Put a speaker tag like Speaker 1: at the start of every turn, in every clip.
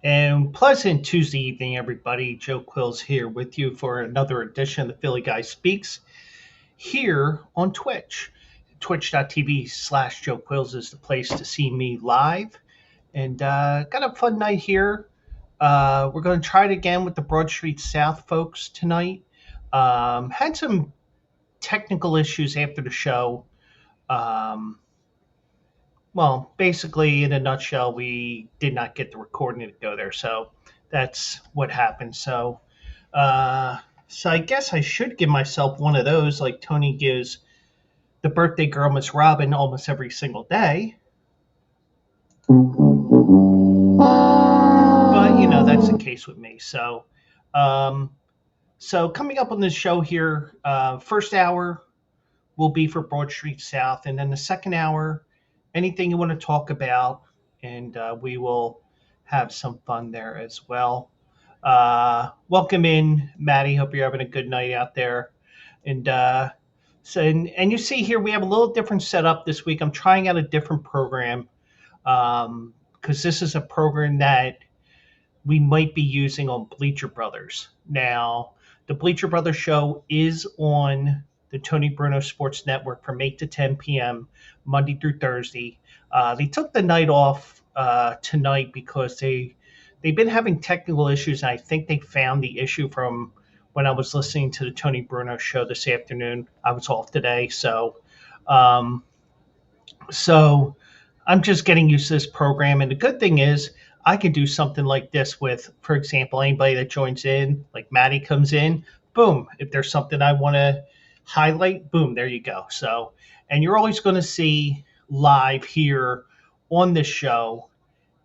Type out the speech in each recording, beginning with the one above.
Speaker 1: And pleasant Tuesday evening, everybody. Joe Quills here with you for another edition of the Philly Guy Speaks here on Twitch. Twitch.tv/Joe Quills is the place to see me live. And got a fun night here. We're going to try it again with the Broad Street South folks tonight. Had some technical issues after the show. Um, well, basically, in a nutshell, we did not get the recording to go there. So that's what happened. Uh, so I guess I should give myself one of those, like Tony gives the birthday girl, Miss Robin, almost every single day. But that's the case with me. Um, so coming up on this show here, first hour will be for Broad Street South, and then the second hour, anything you want to talk about, and we will have some fun there as well. Welcome in, Maddie. Hope you're having a good night out there. And and you see here we have a little different setup this week. I'm trying out a different program because this is a program that we might be using on Bleacher Brothers. Now, the Bleacher Brothers show is on the Tony Bruno Sports Network from 8 to 10 p.m. Monday through Thursday. They took the night off tonight because they've been having technical issues. And I think they found the issue from when I was listening to the Tony Bruno show this afternoon. I was off today, um, so I'm just getting used to this program. And the good thing is, I can do something like this with, for example, anybody that joins in, like Maddie comes in, boom. If there's something I want to highlight, boom, there you go. So, and you're always going to see live here on this show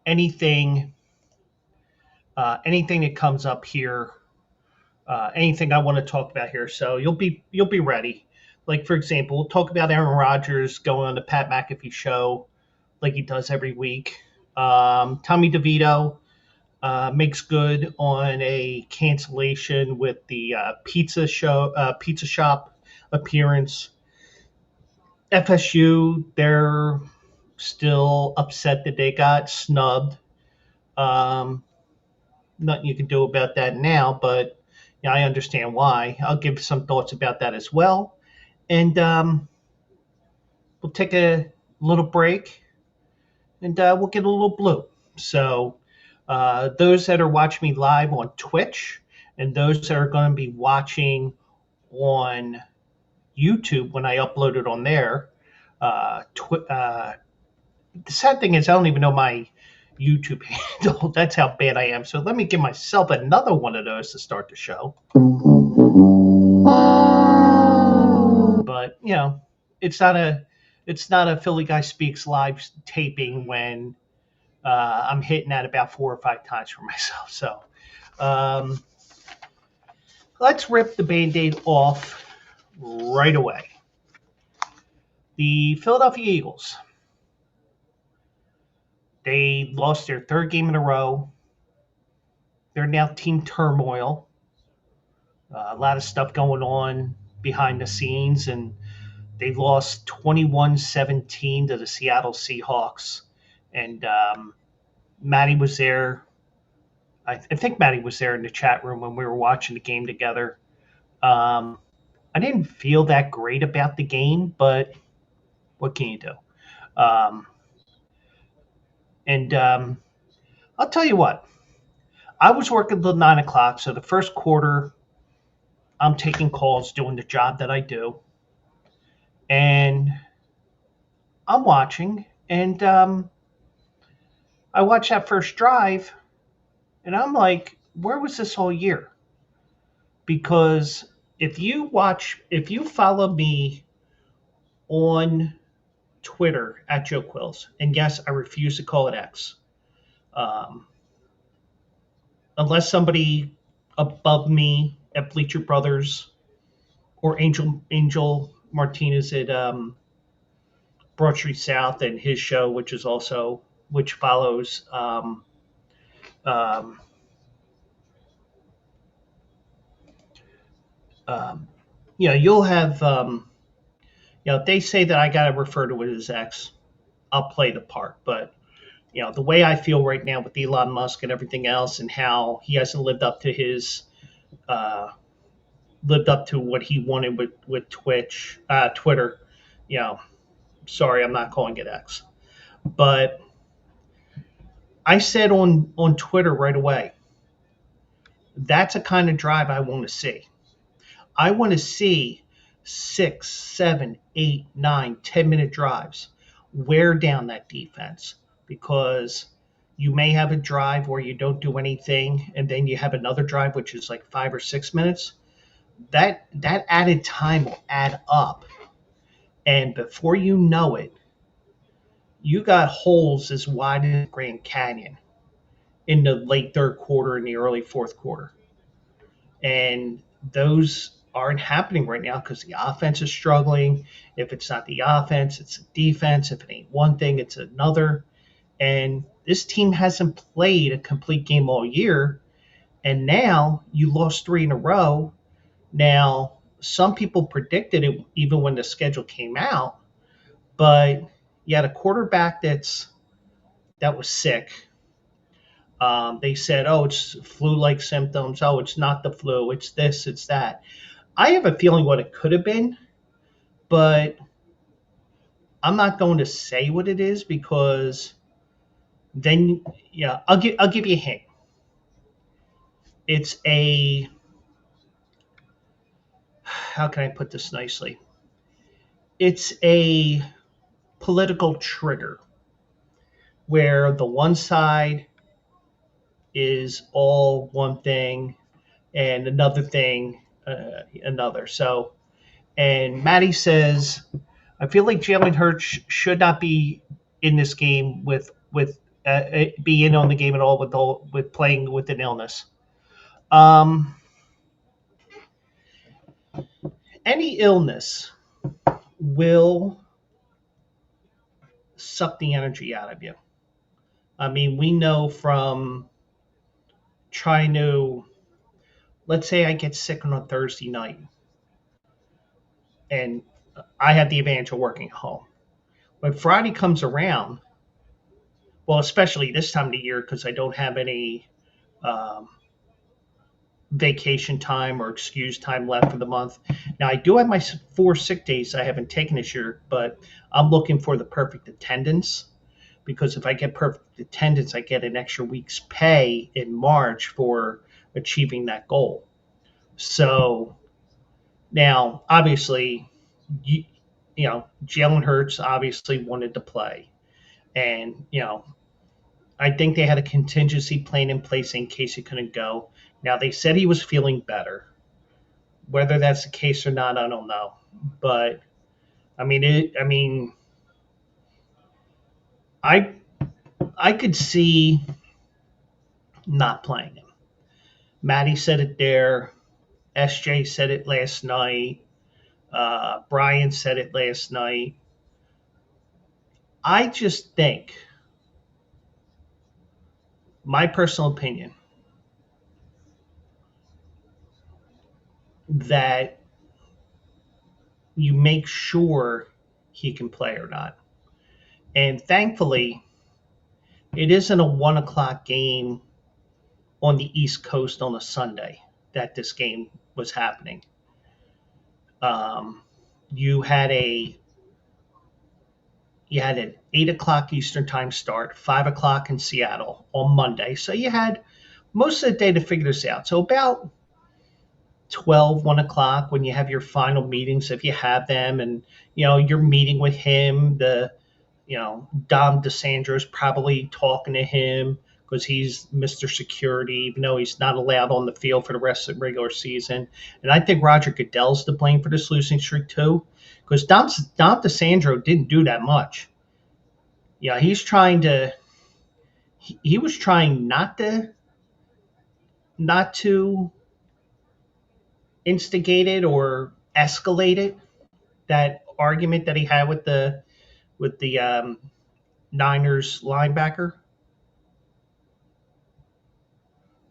Speaker 1: anything, anything that comes up here, anything I want to talk about here. So you'll be ready. Like for example, we'll talk about Aaron Rodgers going on the Pat McAfee show like he does every week. Tommy DeVito makes good on a cancellation with the pizza shop appearance. FSU, they're still upset that they got snubbed. Um, Nothing you can do about that now, but yeah, I understand why. I'll give some thoughts about that as well. And we'll take a little break and we'll get a little blue. So, those that are watching me live on Twitch and those that are going to be watching on YouTube when I upload it on there, the sad thing is I don't even know my YouTube handle. That's how bad I am. So let me give myself another one of those to start the show. But it's not a Philly Guy Speaks live taping when I'm hitting that about 4 or 5 times for myself. So um, let's rip the Band-Aid off right away. The Philadelphia Eagles. They lost their third game in a row. They're now team turmoil. A lot of stuff going on behind the scenes, and they lost 21-17 to the Seattle Seahawks. And Maddie was there. I think Maddie was there in the chat room when we were watching the game together. Um, I didn't feel that great about the game, but what can you do? Um, and I'll tell you what, I was working till 9 o'clock, so the first quarter, I'm taking calls, doing the job that I do, and I'm watching, and I watched that first drive, and I'm like, where was this whole year? Because if you follow me on Twitter at Joe Quills, and yes, I refuse to call it X, um, unless somebody above me at Bleacher Brothers or Angel Martinez at Broad Street South and his show, which follows um, um, you'll have if they say that I got to refer to it as X, I'll play the part. But the way I feel right now with Elon Musk and everything else, and how he hasn't uh, lived up to what he wanted with Twitter. You know, sorry, I'm not calling it X, but I said on Twitter right away, that's a kind of drive I want to see. I want to see 6, 7, 8, 9, 10-minute drives wear down that defense, because you may have a drive where you don't do anything, and then you have another drive which is like 5 or 6 minutes. That added time will add up, and before you know it, you got holes as wide as the Grand Canyon in the late third quarter and the early fourth quarter. And those aren't happening right now because the offense is struggling. If it's not the offense, it's the defense. If it ain't one thing, it's another. And this team hasn't played a complete game all year. And now you lost 3 in a row. Now, some people predicted it even when the schedule came out, but you had a quarterback that was sick. They said, oh, it's flu-like symptoms. Oh, it's not the flu. It's this, it's that. I have a feeling what it could have been, but I'm not going to say what it is, because then, yeah, I'll give you a hint. It's a, how can I put this nicely? It's a political trigger where the one side is all one thing and another thing another. So, and Maddie says, I feel like Jalen Hurts should not be in this game be in on the game at all with playing with an illness. Um, any illness will suck the energy out of you. I mean, we know from trying to, let's say I get sick on a Thursday night, and I have the advantage of working at home. When Friday comes around, well, especially this time of the year, because I don't have any um, vacation time or excuse time left for the month. Now, I do have my 4 sick days I haven't taken this year, but I'm looking for the perfect attendance, because if I get perfect attendance, I get an extra week's pay in March for achieving that goal. So now, obviously, you, Jalen Hurts obviously wanted to play. And, I think they had a contingency plan in place in case he couldn't go. Now, they said he was feeling better. Whether that's the case or not, I don't know. But I I could see not playing him. Maddie said it there. SJ said it last night. Brian said it last night. I just think, my personal opinion, that you make sure he can play or not. And thankfully, it isn't a 1 o'clock game on the East Coast on a Sunday that this game was happening. Um, you had an 8 o'clock Eastern time start, 5 o'clock in Seattle on Monday. So you had most of the day to figure this out. So about 1 o'clock, when you have your final meetings, if you have them, and you're meeting with him, Dom DeSandro is probably talking to him because he's Mr. Security, even though he's not allowed on the field for the rest of the regular season. And I think Roger Goodell's to blame for this losing streak too, because Dom DeSandro didn't do that much. Yeah, he was trying not to instigate it or escalate it. That argument that he had with the Niners linebacker,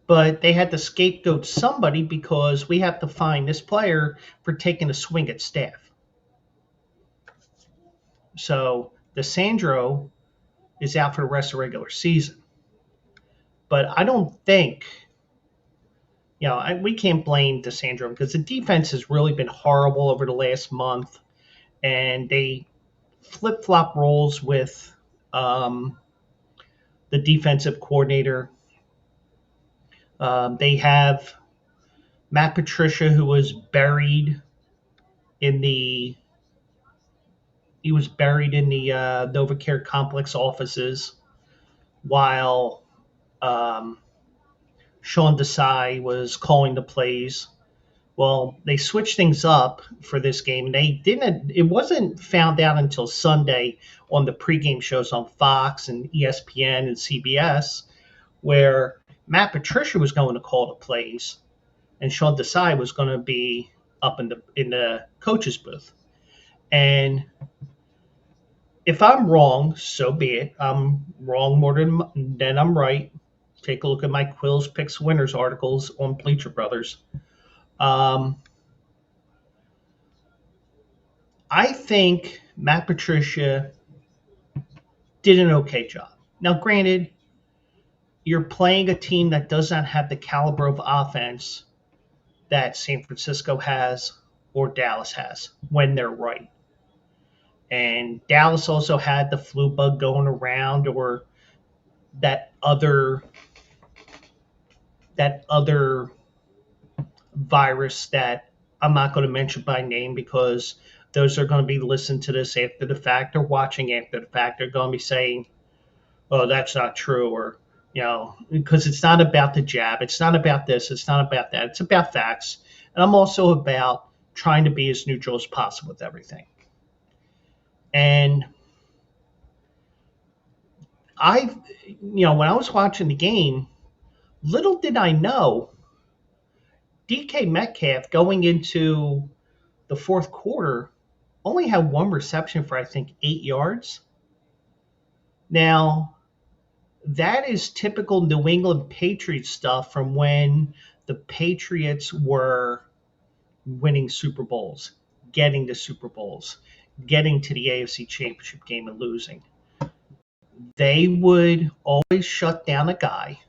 Speaker 1: but they had to scapegoat somebody because we have to find this player for taking a swing at staff. So DeSandro is out for the rest of the regular season. But I don't think, we can't blame DeSandro because the defense has really been horrible over the last month, and they flip flop roles with um, the defensive coordinator. They have Matt Patricia, who was buried in the NovaCare complex offices while um, Sean Desai was calling the plays. Well, they switched things up for this game. They didn't. It wasn't found out until Sunday on the pregame shows on Fox and ESPN and CBS, where Matt Patricia was going to call the plays, and Sean Desai was going to be up in the coach's booth. And if I'm wrong, so be it. I'm wrong more than I'm right. Take a look at my Quills Picks Winners articles on Bleacher Brothers. I think Matt Patricia did an okay job. Now, granted, you're playing a team that does not have the caliber of offense that San Francisco has or Dallas has when they're right. And Dallas also had the flu bug going around, or that other virus that I'm not going to mention by name because those are going to be listening to this after the fact or watching after the fact. They're going to be saying, "Oh, that's not true," or because it's not about the jab, it's not about this, it's not about that, it's about facts. And I'm also about trying to be as neutral as possible with everything. And when I was watching the game, little did I know DK Metcalf going into the fourth quarter only had one reception for, I think, 8 yards. Now, that is typical New England Patriots stuff from when the Patriots were winning Super Bowls, getting to Super Bowls, getting to the AFC Championship game and losing. They would always shut down a guy.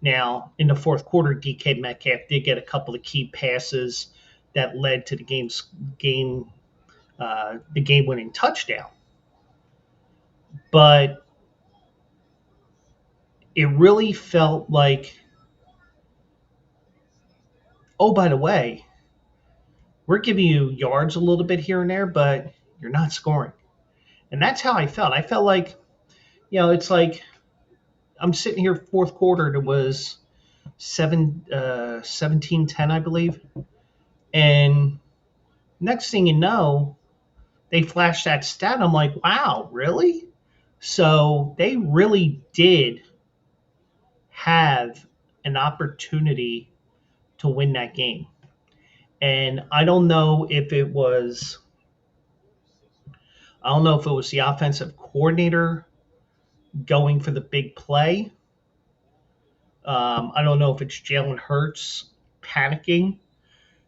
Speaker 1: Now, in the fourth quarter, DK Metcalf did get a couple of key passes that led to the game-winning touchdown. But it really felt like, oh, by the way, we're giving you yards a little bit here and there, but you're not scoring. And that's how I felt. I felt like, it's like I'm sitting here fourth quarter, and it was 17-10, I believe. And next thing you know, they flashed that stat. I'm like, wow, really? So they really did have an opportunity to win that game. And I don't know if it was the offensive coordinator going for the big play. I don't know if it's Jalen Hurts panicking.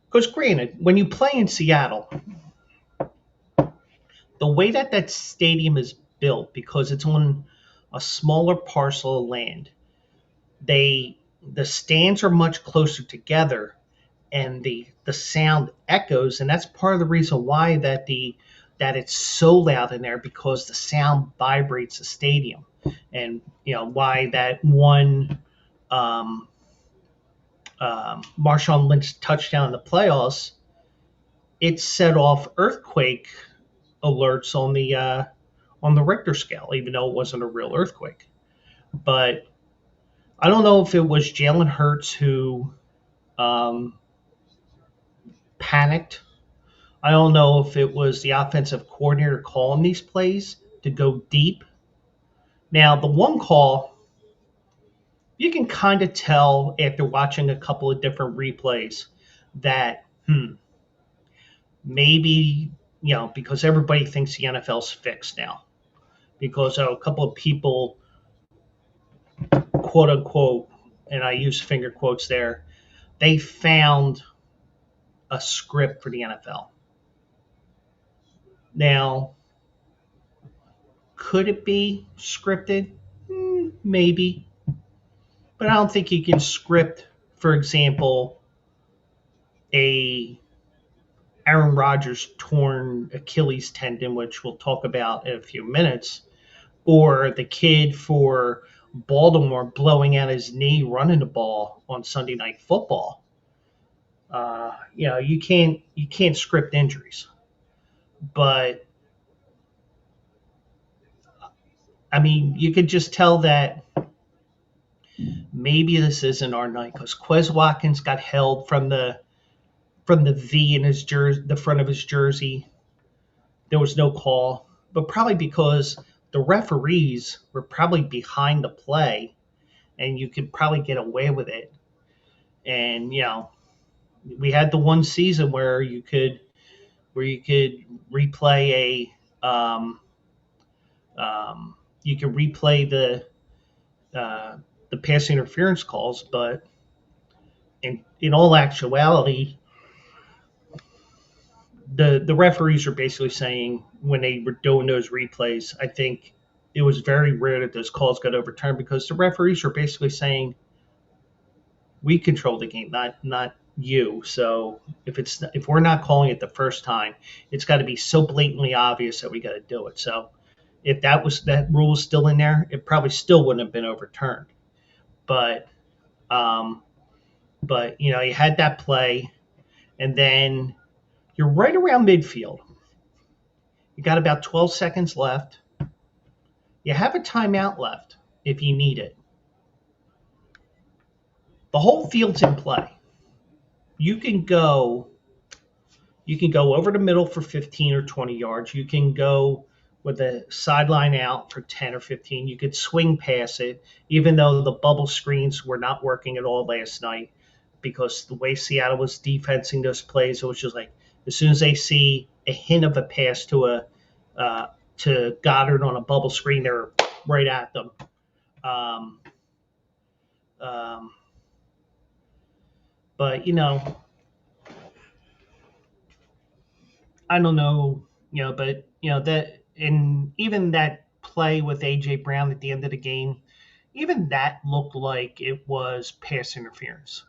Speaker 1: Because granted, when you play in Seattle, the way that stadium is built, because it's on a smaller parcel of land, the stands are much closer together, and the sound echoes, and that's part of the reason why that it's so loud in there, because the sound vibrates the stadium, and why that one Marshawn Lynch touchdown in the playoffs, it set off earthquake alerts on the Richter scale, even though it wasn't a real earthquake. But I don't know if it was Jalen Hurts who panicked. I don't know if it was the offensive coordinator calling these plays to go deep. Now, the one call, you can kind of tell after watching a couple of different replays that, maybe, because everybody thinks the NFL's fixed now. Because a couple of people, quote unquote, and I use finger quotes there, they found a script for the NFL. Now, Could it be scripted? Maybe, but I don't think you can script, for example, a Aaron Rodgers torn Achilles tendon, which we'll talk about in a few minutes, or the kid for Baltimore blowing out his knee running the ball on Sunday Night Football. You can't script injuries, but I mean, you could just tell that maybe this isn't our night because Quez Watkins got held from the V in his jersey, the front of his jersey. There was no call, but probably because the referees were probably behind the play, and you could probably get away with it. And we had the one season where you could replay you could replay the pass interference calls, but in all actuality, the referees are basically saying when they were doing those replays, I think it was very rare that those calls got overturned because the referees are basically saying we control the game, not you. So if we're not calling it the first time, it's got to be so blatantly obvious that we got to do it. So if that rule was still in there, it probably still wouldn't have been overturned. But um, you had that play, and then you're right around midfield. You got about 12 seconds left. You have a timeout left if you need it. The whole field's in play. You can go over the middle for 15 or 20 yards. You can go with a sideline out for 10 or 15. You could swing past it, even though the bubble screens were not working at all last night because the way Seattle was defensing those plays, it was just like as soon as they see a hint of a pass to Goddard on a bubble screen, they're right at them. Um, um, but I don't know, but that and even that play with AJ Brown at the end of the game, even that looked like it was pass interference.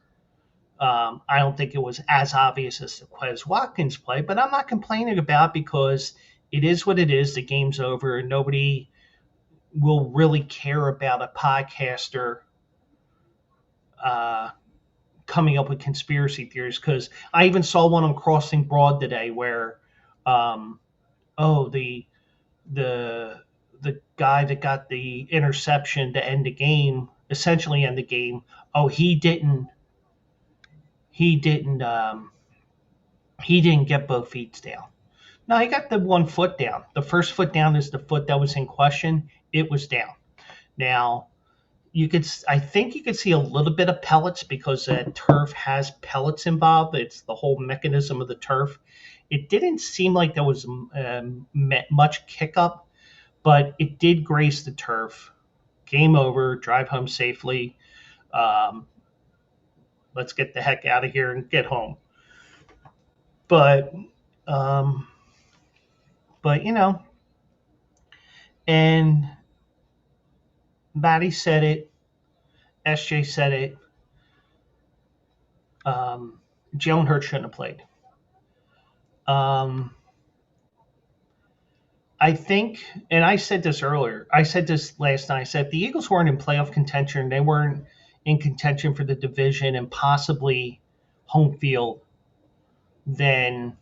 Speaker 1: I don't think it was as obvious as the Quez Watkins play, but I'm not complaining about it because it is what it is. The game's over, and nobody will really care about a podcaster uh, coming up with conspiracy theories. Because I even saw one on Crossing Broad today where, oh, the the guy that got the interception to end the game, essentially end the game. Oh, he didn't he didn't get both feet down. No, he got the 1 foot down. The first foot down is the foot that was in question. It was down. Now, I think you could see a little bit of pellets because that turf has pellets involved. It's the whole mechanism of the turf. It didn't seem like there was much kick up, but it did grace the turf. Game over. Drive home safely. Um, let's get the heck out of here and get home. But um, but and Maddie said it. SJ said it. Jalen Hurts shouldn't have played. I think, and I said this earlier. I said this last night. I said if the Eagles weren't in playoff contention, they weren't in contention for the division and possibly home field, then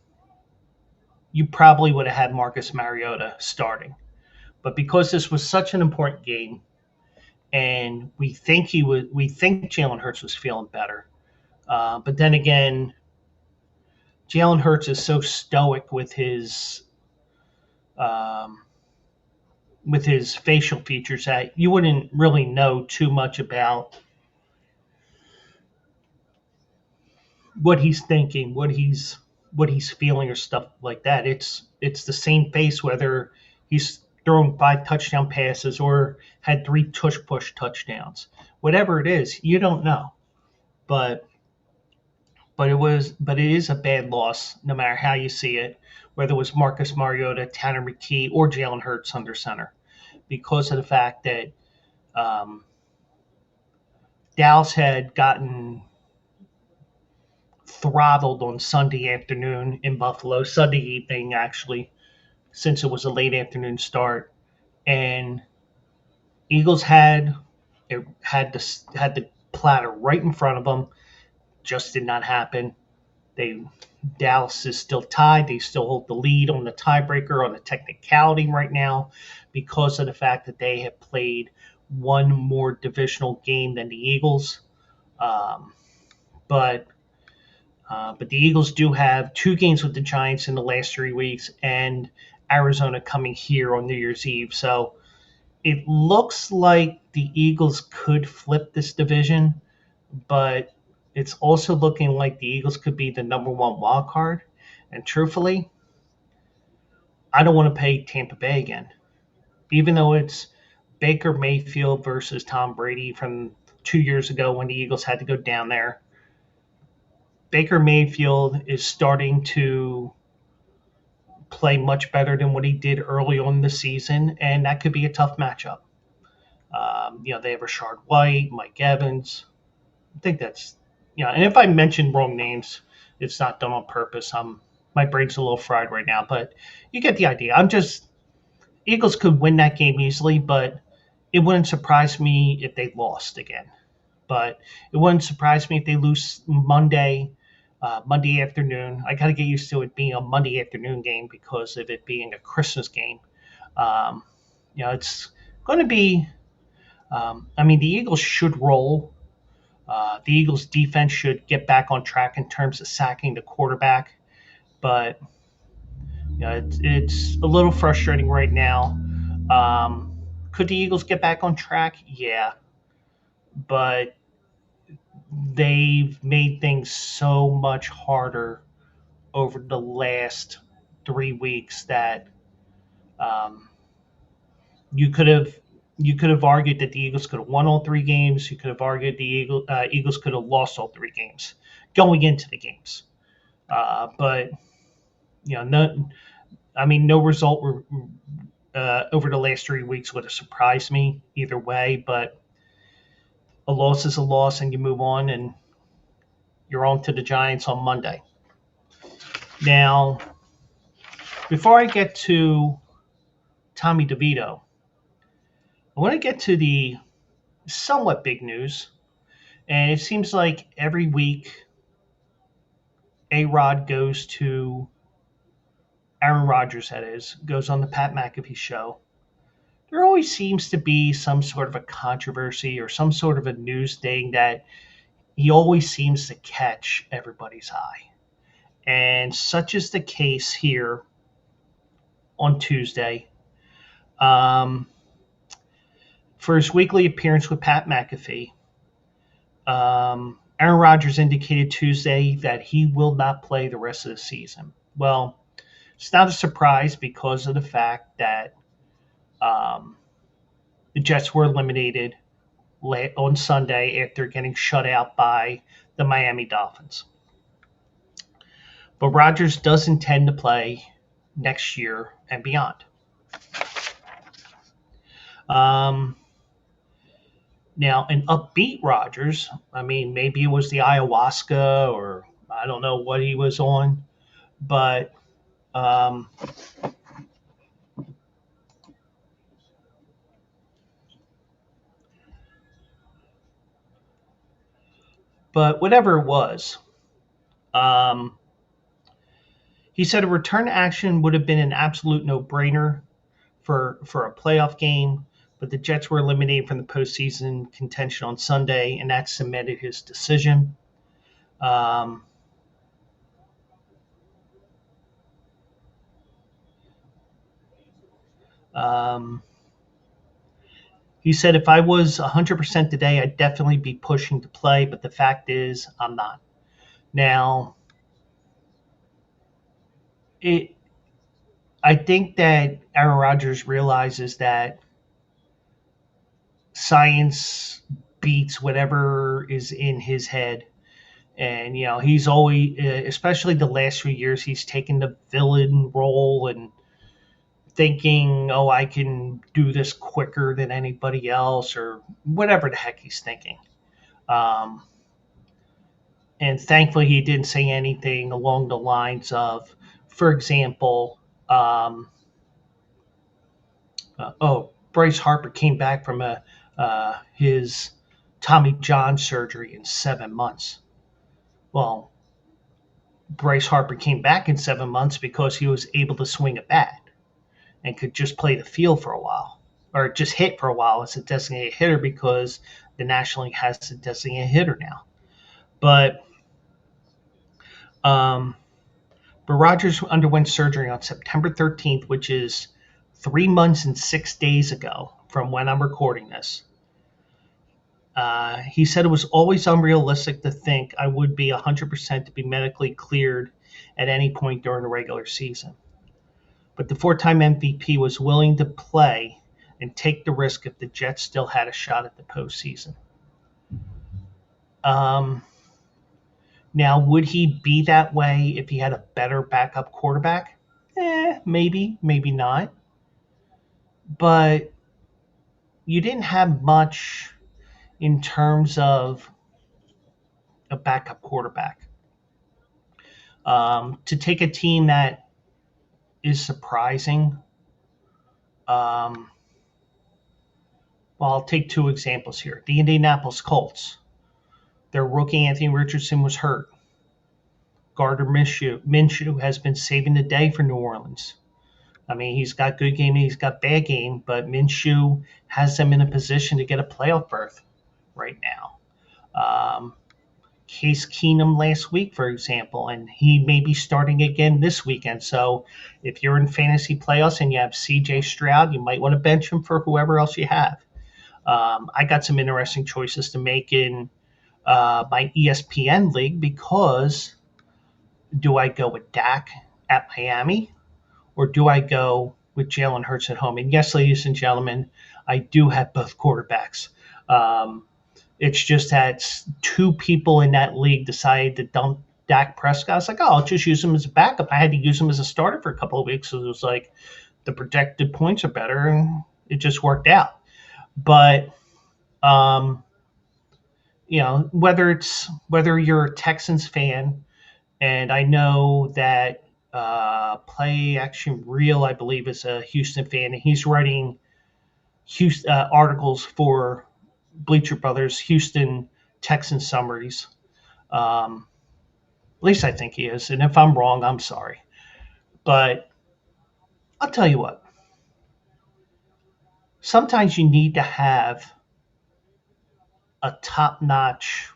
Speaker 1: you probably would have had Marcus Mariota starting. But because this was such an important game, and we think Jalen Hurts was feeling better. But then again, Jalen Hurts is so stoic with his facial features that you wouldn't really know too much about what he's thinking, what he's feeling, or stuff like that. It's the same face whether he's thrown 5 touchdown passes or had 3 tush push touchdowns. Whatever it is, you don't know. But it is a bad loss no matter how you see it, whether it was Marcus Mariota, Tanner McKee, or Jalen Hurts under center. because of the fact that um, Dallas had gotten throttled on Sunday afternoon in Buffalo, Sunday evening actually, since it was a late afternoon start, and Eagles had the platter right in front of them. Just did not happen. They Dallas is still tied. They still hold the lead on the tiebreaker on the technicality right now because of the fact that they have played one more divisional game than the Eagles. Um, but but the Eagles do have two games with the Giants in the last 3 weeks, and Arizona coming here on New Year's Eve. So it looks like the Eagles could flip this division, but it's also looking like the Eagles could be the number one wild card. And truthfully, I don't want to pay Tampa Bay again, even though it's Baker Mayfield versus Tom Brady from 2 years ago when the Eagles had to go down there. Baker Mayfield is starting to play much better than what he did early on in the season, and that could be a tough matchup. They have Rashard White, Mike Evans. I think that's, and if I mention wrong names, it's not done on purpose. My brain's a little fried right now, but you get the idea. Eagles could win that game easily, but it wouldn't surprise me if they lost again. But it wouldn't surprise me if they lose Monday afternoon. I got to get used to it being a Monday afternoon game because of it being a Christmas game. Um, it's going to be. The Eagles should roll. The Eagles' defense should get back on track in terms of sacking the quarterback, but it's a little frustrating right now. Could the Eagles get back on track? Yeah, but they've made things so much harder over the last 3 weeks that um, you could have argued that the Eagles could have won all 3 games. You could have argued the Eagles could have lost all 3 games going into the games. But no result over the last 3 weeks would have surprised me either way. But a loss is a loss, and you move on, and you're on to the Giants on Monday. Now, before I get to Tommy DeVito, I want to get to the somewhat big news. And it seems like every week, A-Rod goes to Aaron Rodgers, that is, goes on the Pat McAfee show. There always seems to be some sort of a controversy or some sort of a news thing that he always seems to catch everybody's eye. And such is the case here on Tuesday. For his weekly appearance with Pat McAfee, Aaron Rodgers indicated Tuesday that he will not play the rest of the season. Well, it's not a surprise because of the fact that the Jets were eliminated on Sunday after getting shut out by the Miami Dolphins. But Rodgers does intend to play next year and beyond. Now, an upbeat Rodgers, maybe it was the ayahuasca or I don't know what he was on, but whatever it was, he said a return action would have been an absolute no-brainer for a playoff game, but the Jets were eliminated from the postseason contention on Sunday, and that cemented his decision. He said, if I was 100% today, I'd definitely be pushing to play, but the fact is, I'm not. Now, I think that Aaron Rodgers realizes that science beats whatever is in his head. And, he's always, especially the last few years, he's taken the villain role and thinking, oh, I can do this quicker than anybody else, or whatever the heck he's thinking. Um, and thankfully, he didn't say anything along the lines of, for example, Bryce Harper came back from his Tommy John surgery in 7 months. Well, Bryce Harper came back in 7 months because he was able to swing a bat and could just play the field for a while, or just hit for a while as a designated hitter because the National League has a designated hitter now. But um, Rodgers underwent surgery on September 13th, which is 3 months and 6 days ago from when I'm recording this. He said it was always unrealistic to think I would be 100% to be medically cleared at any point during the regular season. But the four-time MVP was willing to play and take the risk if the Jets still had a shot at the postseason. Now, would he be that way if he had a better backup quarterback? Maybe, maybe not. But you didn't have much in terms of a backup quarterback. To take a team that is surprising, well, I'll take two examples here. The Indianapolis Colts. Their rookie Anthony Richardson was hurt. Gardner Minshew has been saving the day for New Orleans. I mean, he's got good game, he's got bad game, but Minshew has them in a position to get a playoff berth right now. Case Keenum last week, for example, and he may be starting again this weekend. So if you're in fantasy playoffs and you have C.J. Stroud, you might want to bench him for whoever else you have. I got some interesting choices to make in my ESPN league because do I go with Dak at Miami or do I go with Jalen Hurts at home? And yes, ladies and gentlemen, I do have both quarterbacks. It's just that two people in that league decided to dump Dak Prescott. I was like, oh, I'll just use him as a backup. I had to use him as a starter for a couple of weeks. So it was like the projected points are better, and it just worked out. But, whether you're a Texans fan, and I know that Play Action Real, I believe, is a Houston fan, and he's writing articles for Bleacher Brothers Houston Texans summaries. At least I think he is. And if I'm wrong, I'm sorry. But I'll tell you what. Sometimes you need to have a top-notch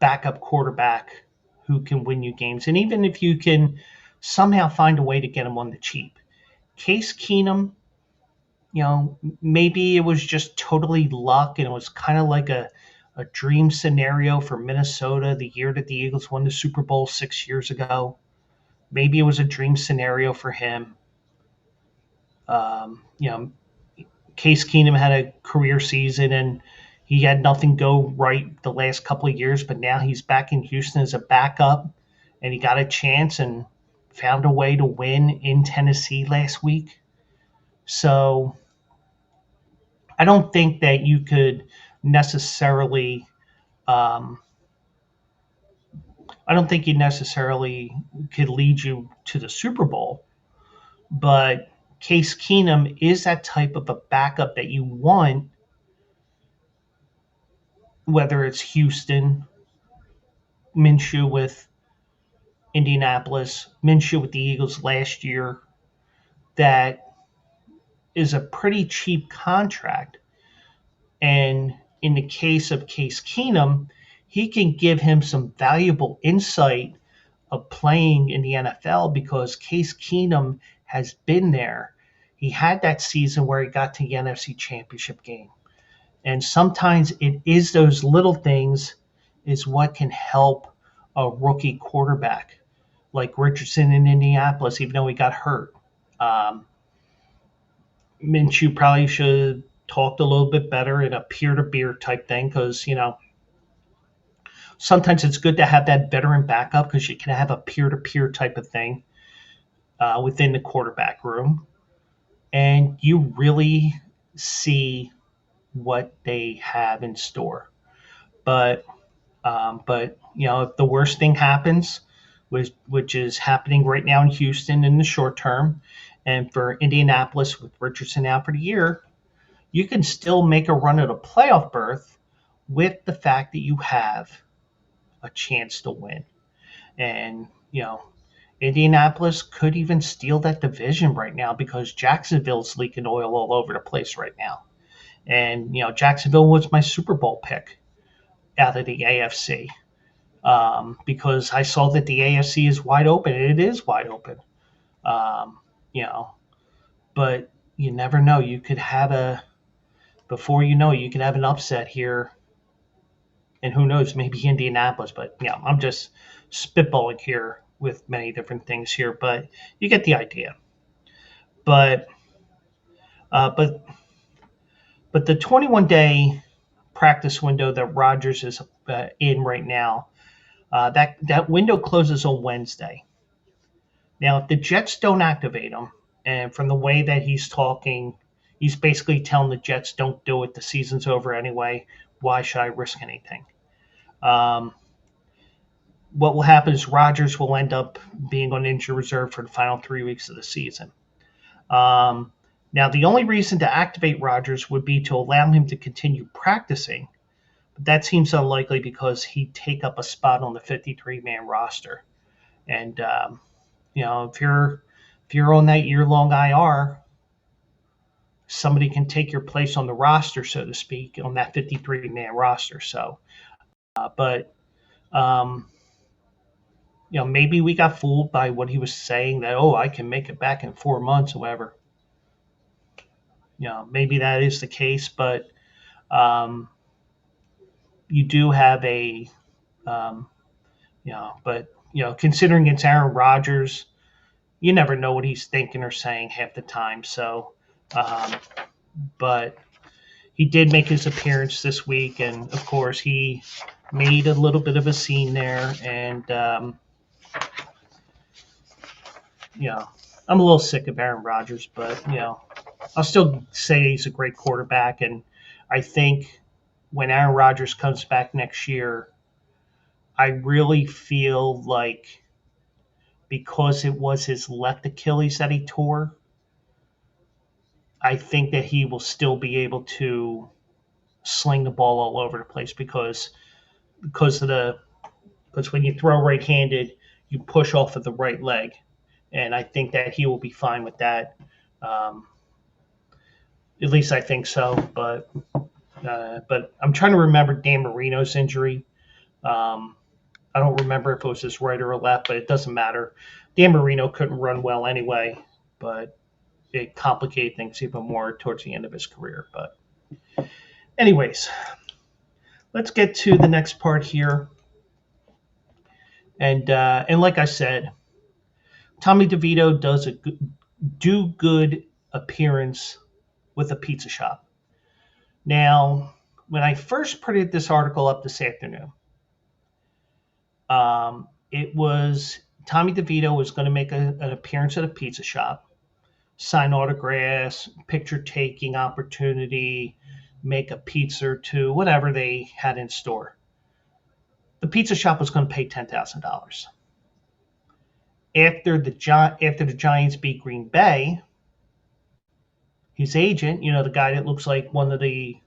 Speaker 1: backup quarterback who can win you games. And even if you can somehow find a way to get him on the cheap. Case Keenum, maybe it was just totally luck and it was kind of like a dream scenario for Minnesota the year that the Eagles won the Super Bowl 6 years ago. Maybe it was a dream scenario for him. Case Keenum had a career season and he had nothing go right the last couple of years, but now he's back in Houston as a backup and he got a chance and found a way to win in Tennessee last week. So I don't think that you could necessarily I don't think he necessarily could lead you to the Super Bowl, but Case Keenum is that type of a backup that you want, whether it's Houston, Minshew with Indianapolis, Minshew with the Eagles last year, that is a pretty cheap contract. And in the case of Case Keenum, he can give him some valuable insight of playing in the NFL because Case Keenum has been there. He had that season where he got to the NFC Championship game. And sometimes it is those little things is what can help a rookie quarterback like Richardson in Indianapolis, even though he got hurt. Minshew probably should have talked a little bit better in a peer-to-peer type thing because, sometimes it's good to have that veteran backup because you can have a peer-to-peer type of thing. within the quarterback room, and you really see what they have in store. But if the worst thing happens, which is happening right now in Houston in the short term, and for Indianapolis with Richardson out for the year, you can still make a run at a playoff berth with the fact that you have a chance to win. And Indianapolis could even steal that division right now because Jacksonville's leaking oil all over the place right now. And Jacksonville was my Super Bowl pick out of the AFC, because I saw that the AFC is wide open, and it is wide open. Um, you know, but you never know. You could have before you know it, you could have an upset here, and who knows, maybe Indianapolis. But I'm just spitballing here with many different things here, but you get the idea. But uh, but but the 21-day practice window that Rodgers is in right now, that window closes on Wednesday. Now, if the Jets don't activate him, and from the way that he's talking, he's basically telling the Jets, "Don't do it. The season's over anyway. Why should I risk anything?" Um, what will happen is Rodgers will end up being on injury reserve for the final 3 weeks of the season. Um, Now, the only reason to activate Rodgers would be to allow him to continue practicing, but that seems unlikely because he'd take up a spot on the 53-man roster. And if you're on that year-long IR, somebody can take your place on the roster, so to speak, on that 53-man roster. So, but um, maybe we got fooled by what he was saying that, I can make it back in 4 months, or whatever. Maybe that is the case, but um, you do have um, considering it's Aaron Rodgers, you never know what he's thinking or saying half the time. So, um, but he did make his appearance this week, and of course, he made a little bit of a scene there. And I'm a little sick of Aaron Rodgers, but I'll still say he's a great quarterback, and I think when Aaron Rodgers comes back next year, I really feel like because it was his left Achilles that he tore, I think that he will still be able to sling the ball all over the place because when you throw right-handed, you push off of the right leg, and I think that he will be fine with that. Um, at least I think so. But I'm trying to remember Dan Marino's injury. Um, I don't remember if it was his right or left, but it doesn't matter. Dan Marino couldn't run well anyway, but it complicated things even more towards the end of his career. But anyways, let's get to the next part here. And like I said, Tommy DeVito does a do-good appearance with a pizza shop. Now, when I first printed this article up this afternoon, it was Tommy DeVito was going to make an appearance at a pizza shop, sign autographs, picture taking opportunity, make a pizza or two, whatever they had in store. The pizza shop was going to pay $10,000. After the Giants beat Green Bay, his agent, the guy that looks like one of the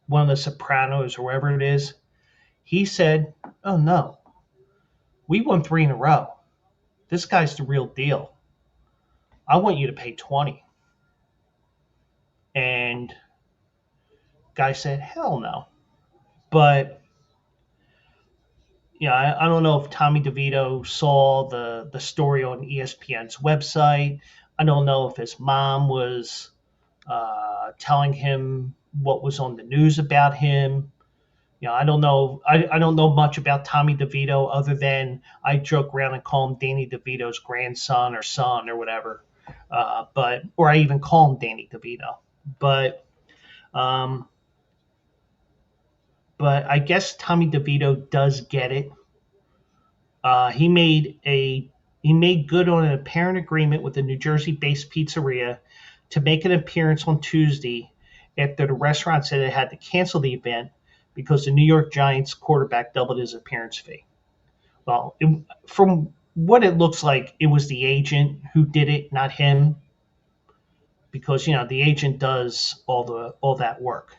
Speaker 1: Sopranos or wherever it is, he said, "Oh no, we won 3 in a row. This guy's the real deal. I want you to pay 20." And guy said, "Hell no." But I don't know if Tommy DeVito saw the story on ESPN's website. I don't know if his mom was telling him what was on the news about him. I don't know. I don't know much about Tommy DeVito other than I joke around and call him Danny DeVito's grandson or son or whatever. Or I even call him Danny DeVito. Um, but I guess Tommy DeVito does get it. He made he made good on an apparent agreement with a New Jersey-based pizzeria to make an appearance on Tuesday after the restaurant said it had to cancel the event because the New York Giants quarterback doubled his appearance fee. Well, from what it looks like, it was the agent who did it, not him, because the agent does all that work.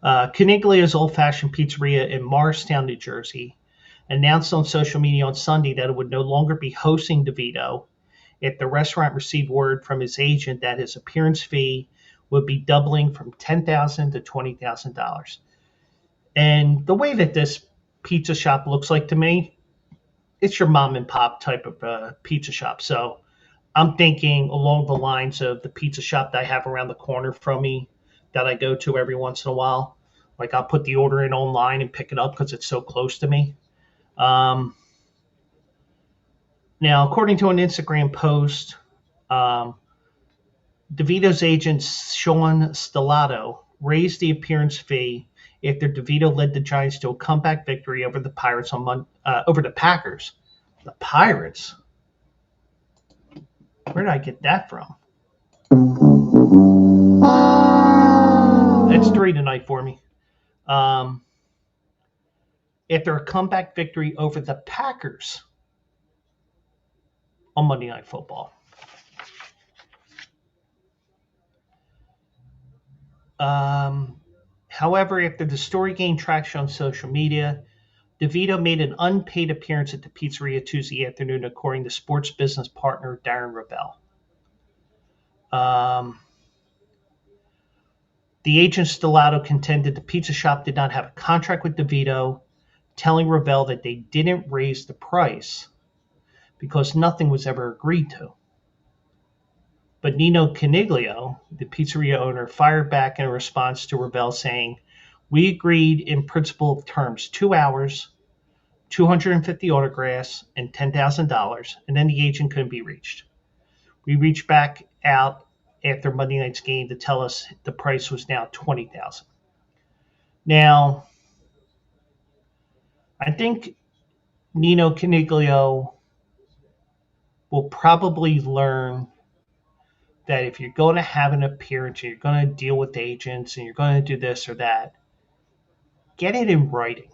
Speaker 1: Caniglia's Old Fashioned Pizzeria in Morristown, New Jersey, announced on social media on Sunday that it would no longer be hosting DeVito if the restaurant received word from his agent that his appearance fee would be doubling from $10,000 to $20,000. And the way that this pizza shop looks like to me, it's your mom and pop type of pizza shop. So I'm thinking along the lines of the pizza shop that I have around the corner from me that I go to every once in a while. Like I'll put the order in online and pick it up because it's so close to me. Now, according to an Instagram post, DeVito's agent Sean Stellato raised the appearance fee after DeVito led the Giants to a comeback victory over the Pirates over the Packers. The Pirates? Where did I get that from? That's 3 tonight for me. After a comeback victory over the Packers on Monday Night Football. However, after the story gained traction on social media, DeVito made an unpaid appearance at the pizzeria Tuesday afternoon, according to sports business partner Darren Rovell. The agent Stellato contended the pizza shop did not have a contract with DeVito, telling Rovell that they didn't raise the price because nothing was ever agreed to. But Nino Caniglio, the pizzeria owner, fired back in response to Rovell saying, "We agreed in principle of terms, 2 hours, 250 autographs, and $10,000, and then the agent couldn't be reached. We reached back out after Monday night's game to tell us the price was now $20,000. Now, I think Nino Caniglio will probably learn that if you're going to have an appearance, you're going to deal with agents, and you're going to do this or that, get it in writing.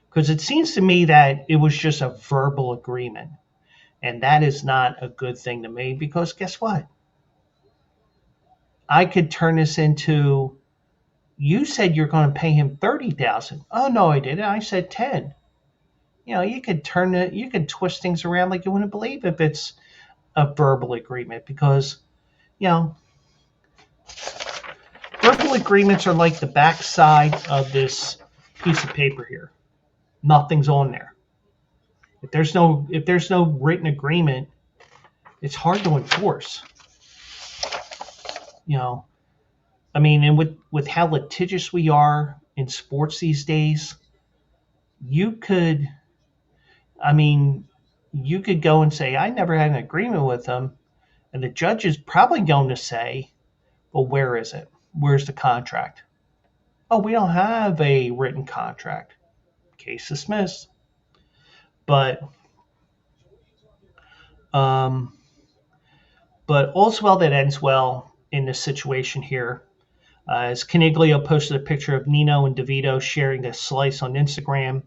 Speaker 1: Because it seems to me that it was just a verbal agreement. And that is not a good thing to me, because guess what? I could turn this into, you said you're going to pay him $30,000. Oh, no, I didn't. I said 10. You could you could twist things around like you wouldn't believe if it's a verbal agreement, because, verbal agreements are like the backside of this piece of paper here. Nothing's on there. If there's no written agreement, it's hard to enforce. And with how litigious we are in sports these days, you could go and say, I never had an agreement with them, and the judge is probably going to say, well, where is it? Where's the contract? Oh, we don't have a written contract. Case dismissed. But all's well that ends well in this situation here. As Caniglio posted a picture of Nino and DeVito sharing the slice on Instagram,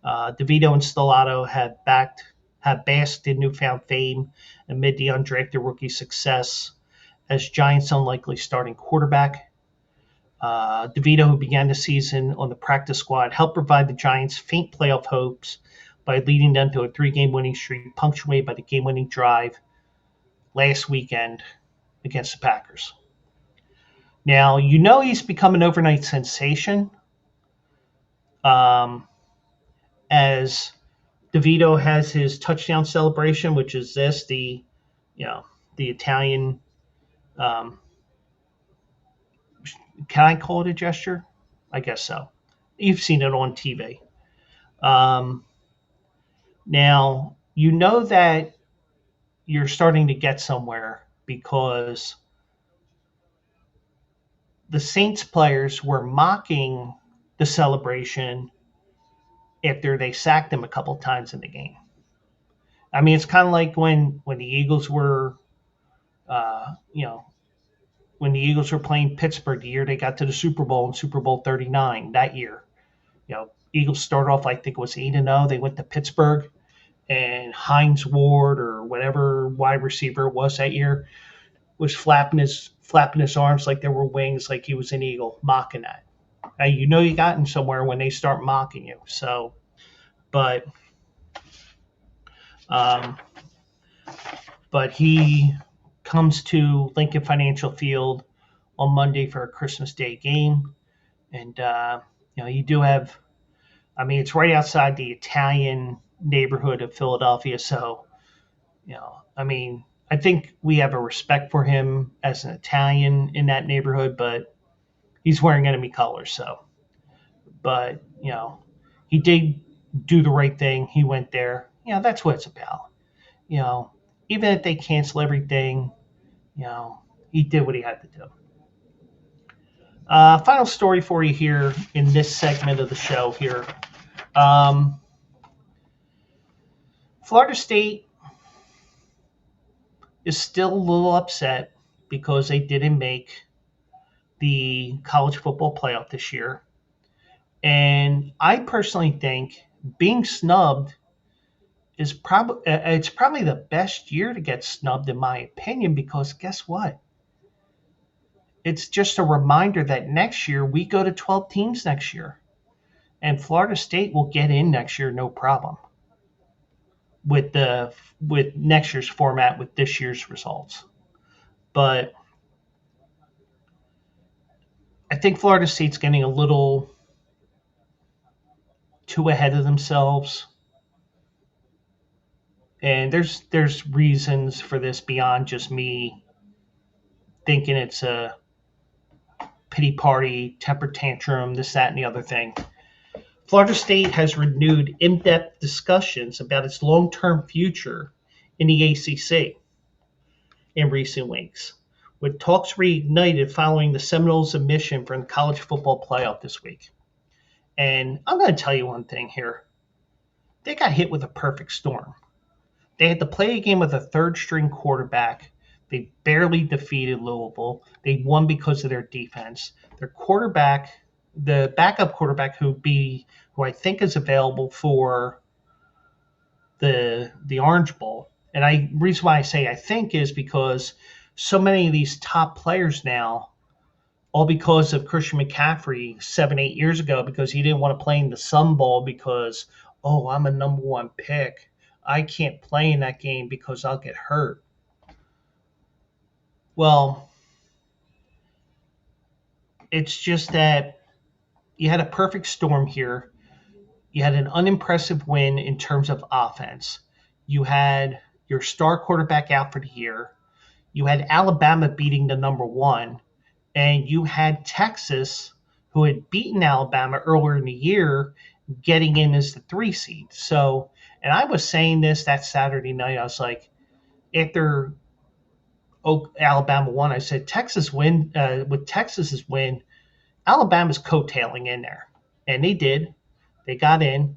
Speaker 1: DeVito and Stellato have basked in newfound fame amid the undrafted rookie success as Giants' unlikely starting quarterback. DeVito, who began the season on the practice squad, helped provide the Giants faint playoff hopes by leading them to a 3-game winning streak punctuated by the game-winning drive last weekend against the Packers. Now, he's become an overnight sensation as DeVito has his touchdown celebration, which is the Italian, can I call it a gesture? I guess so. You've seen it on TV. Now, that you're starting to get somewhere because the Saints players were mocking the celebration after they sacked him a couple times in the game. I mean, it's kind of like when the Eagles were, you know, when the Eagles were playing Pittsburgh the year they got to the Super Bowl in Super Bowl 39 that year. Eagles started off, I think it was 8-0. They went to Pittsburgh, and Hines Ward or whatever wide receiver it was that year was flapping his arms like there were wings, like he was an eagle, mocking that. Now, you gotten somewhere when they start mocking you. So, but um, but he comes to Lincoln Financial Field on Monday for a Christmas Day game, and you do have. I mean, it's right outside the Italian neighborhood of Philadelphia, so I mean, I think we have a respect for him as an Italian in that neighborhood, but he's wearing enemy colors, so. But he did do the right thing. He went there. That's what it's about. You know, Even if they cancel everything, you know, he did what he had to do. Final story for you here in this segment of the show here. Florida State is still a little upset because they didn't make the college football playoff this year. And I personally think being snubbed is probably the best year to get snubbed, in my opinion, because guess what? It's just a reminder that next year we go to 12 teams next year, and Florida State will get in next year no problem with next year's format with this year's results. But I think Florida State's getting a little too ahead of themselves. And there's reasons for this beyond just me thinking it's a pity party, temper tantrum, this, that, and the other thing. Florida State has renewed in-depth discussions about its long-term future in the ACC in recent weeks, with talks reignited following the Seminoles' admission for the college football playoff this week. And I'm going to tell you one thing here. They got hit with a perfect storm. They had to play a game with a third-string quarterback. They barely defeated Louisville. They won because of their defense. Their quarterback, the backup quarterback, who I think is available for the Orange Bowl. And the reason why I say I think is because so many of these top players now, all because of Christian McCaffrey 7-8 years ago, because he didn't want to play in the Sun Bowl because, I'm a number one pick. I can't play in that game because I'll get hurt. Well, it's just that you had a perfect storm here. You had an unimpressive win in terms of offense. You had your star quarterback out for the year. You had Alabama beating the number one. And you had Texas, who had beaten Alabama earlier in the year, getting in as the 3 seed. So, and I was saying this that Saturday night. I was like, after Alabama won, I said Texas win. With Texas's win, Alabama's coattailing in there, and they did. They got in.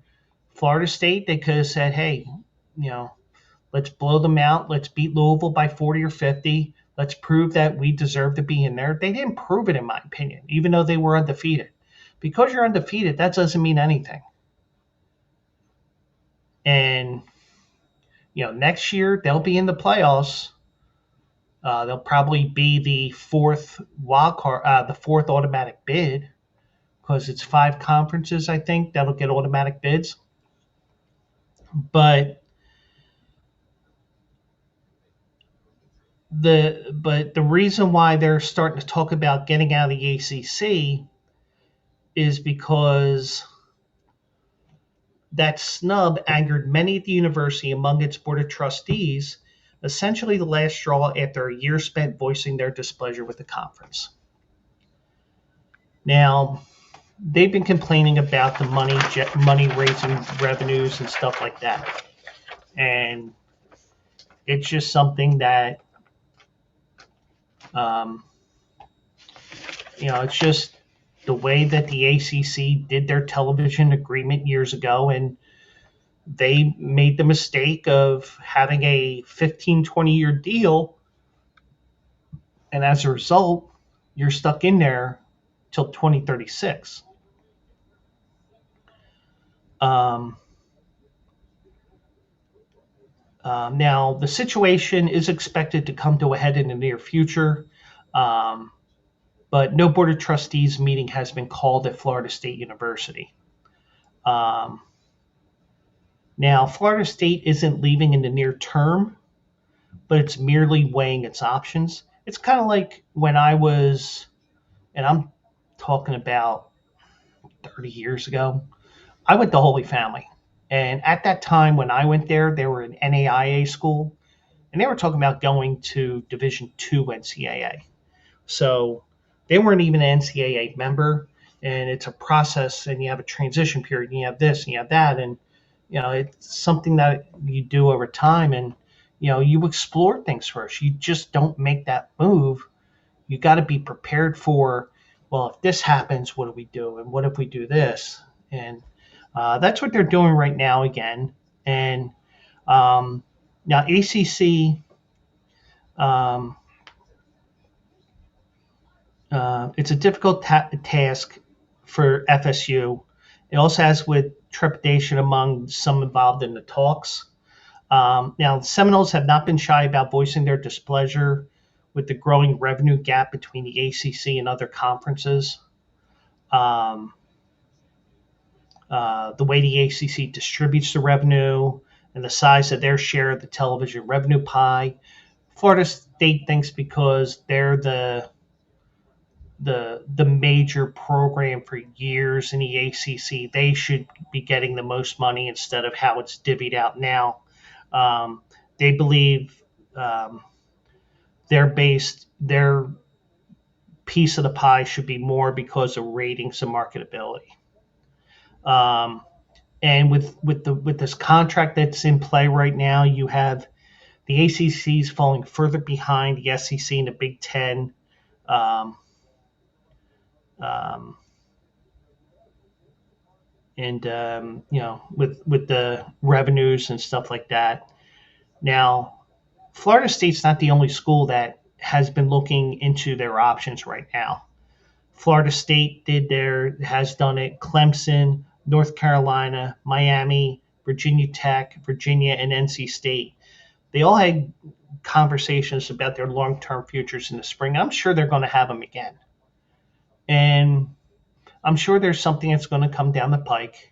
Speaker 1: Florida State, they could have said, hey, let's blow them out. Let's beat Louisville by 40 or 50. Let's prove that we deserve to be in there. They didn't prove it, in my opinion, even though they were undefeated. Because you're undefeated, that doesn't mean anything. And, next year they'll be in the playoffs. They'll probably be the fourth wild card, the fourth automatic bid, because it's 5 conferences, I think, that'll get automatic bids. But the reason why they're starting to talk about getting out of the ACC is because that snub angered many at the university among its board of trustees, essentially the last straw after a year spent voicing their displeasure with the conference. Now, they've been complaining about the money-raising revenues and stuff like that. And it's just something that, it's just the way that the ACC did their television agreement years ago. And, they made the mistake of having a 15, 20-year deal, and as a result, you're stuck in there till 2036. Um, Now, the situation is expected to come to a head in the near future, um, but no Board of Trustees meeting has been called at Florida State University. Um, Now, Florida State isn't leaving in the near term, but it's merely weighing its options. It's kind of like when I was, and I'm talking about 30 years ago, I went to Holy Family. And at that time, when I went there, they were an NAIA school, and they were talking about going to Division II NCAA. So they weren't even an NCAA member, and it's a process, and you have a transition period, and you have this, and you have that, and it's something that you do over time, and you explore things first. You just don't make that move. You got to be prepared for, well, if this happens, what do we do, and what if we do this, and that's what they're doing right now again, and now ACC. Um, it's a difficult task for FSU. It also has with trepidation among some involved in the talks. Now, the Seminoles have not been shy about voicing their displeasure with the growing revenue gap between the ACC and other conferences. Um, the way the ACC distributes the revenue and the size of their share of the television revenue pie. Florida State thinks because they're the major program for years in the ACC, they should be getting the most money instead of how it's divvied out now. They believe um, their piece of the pie should be more because of ratings and marketability. Um, and with this contract that's in play right now, you have the ACC's falling further behind the SEC and the Big Ten. Um, um, and with the revenues and stuff like that. Now, Florida State's not the only school that has been looking into their options right now. Florida State has done it. Clemson, North Carolina, Miami, Virginia Tech, Virginia, and NC State. They all had conversations about their long-term futures in the spring. I'm sure they're going to have them again. And I'm sure there's something that's going to come down the pike,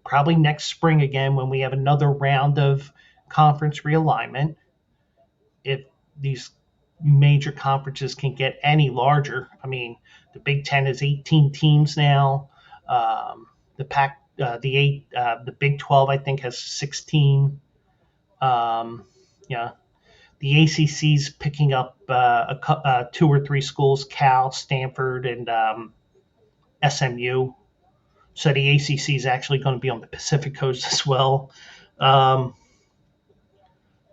Speaker 1: probably next spring again when we have another round of conference realignment. If these major conferences can get any larger, I mean, the Big Ten is 18 teams now. The Pac, the Big 12, I think, has 16. Yeah, the ACC's picking up two or three schools: Cal, Stanford, and SMU. So the ACC is actually going to be on the Pacific Coast as well.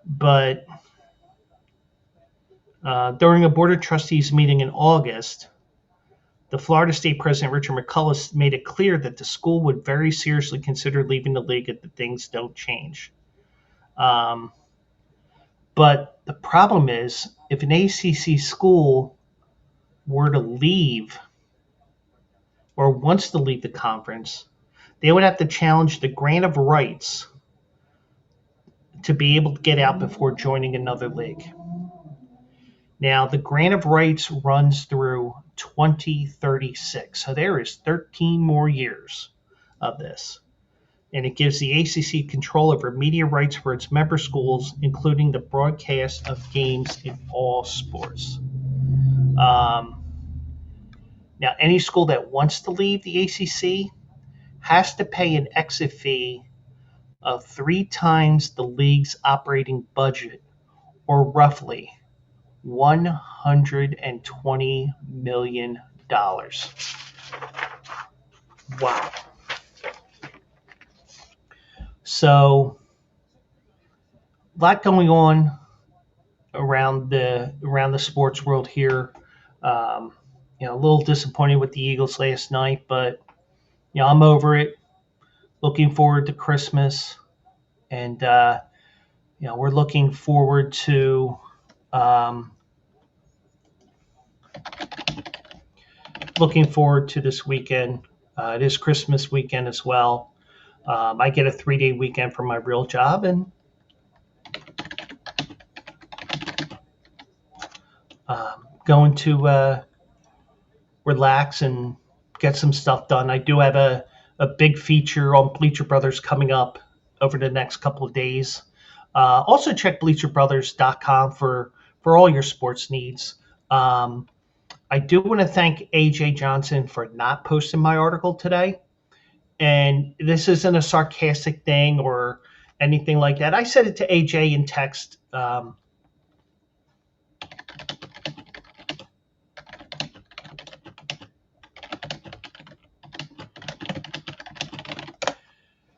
Speaker 1: But during a Board of Trustees meeting in August, the Florida State President, Richard McCullough, made it clear that the school would very seriously consider leaving the league if the things don't change. But the problem is, if an ACC school were to leave or wants to leave the conference, they would have to challenge the grant of rights to be able to get out before joining another league. Now, the grant of rights runs through 2036, so there is 13 more years of this. And it gives the ACC control over media rights for its member schools, including the broadcast of games in all sports. Now, any school that wants to leave the ACC has to pay an exit fee of 3 times the league's operating budget, or roughly $120 million. Wow. So, a lot going on around the sports world here. A little disappointed with the Eagles last night, but I'm over it. Looking forward to Christmas. and we're um, looking forward to this weekend. It is Christmas weekend as well. I get a 3-day weekend from my real job, and going to relax and get some stuff done. I do have a big feature on Bleacher Brothers coming up over the next couple of days. Also, check bleacherbrothers.com for all your sports needs. I do want to thank AJ Johnson for not posting my article today. And this isn't a sarcastic thing or anything like that. I said it to AJ in text.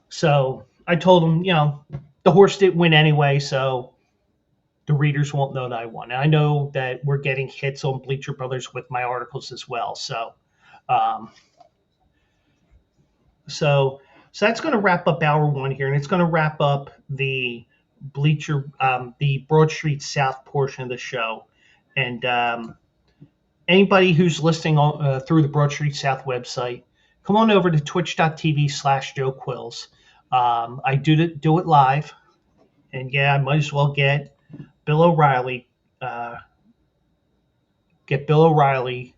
Speaker 1: So I told him, the horse didn't win anyway, so the readers won't know that I won. And I know that we're getting hits on Bleacher Brothers with my articles as well. Um, so, so that's going to wrap up hour one here, and it's going to wrap up the Broad Street South portion of the show. And anybody who's listening through the Broad Street South website, come on over to twitch.tv/Joe Quills. I do it live, and I might as well Bill O'Reilly, uh, get Bill O'Reilly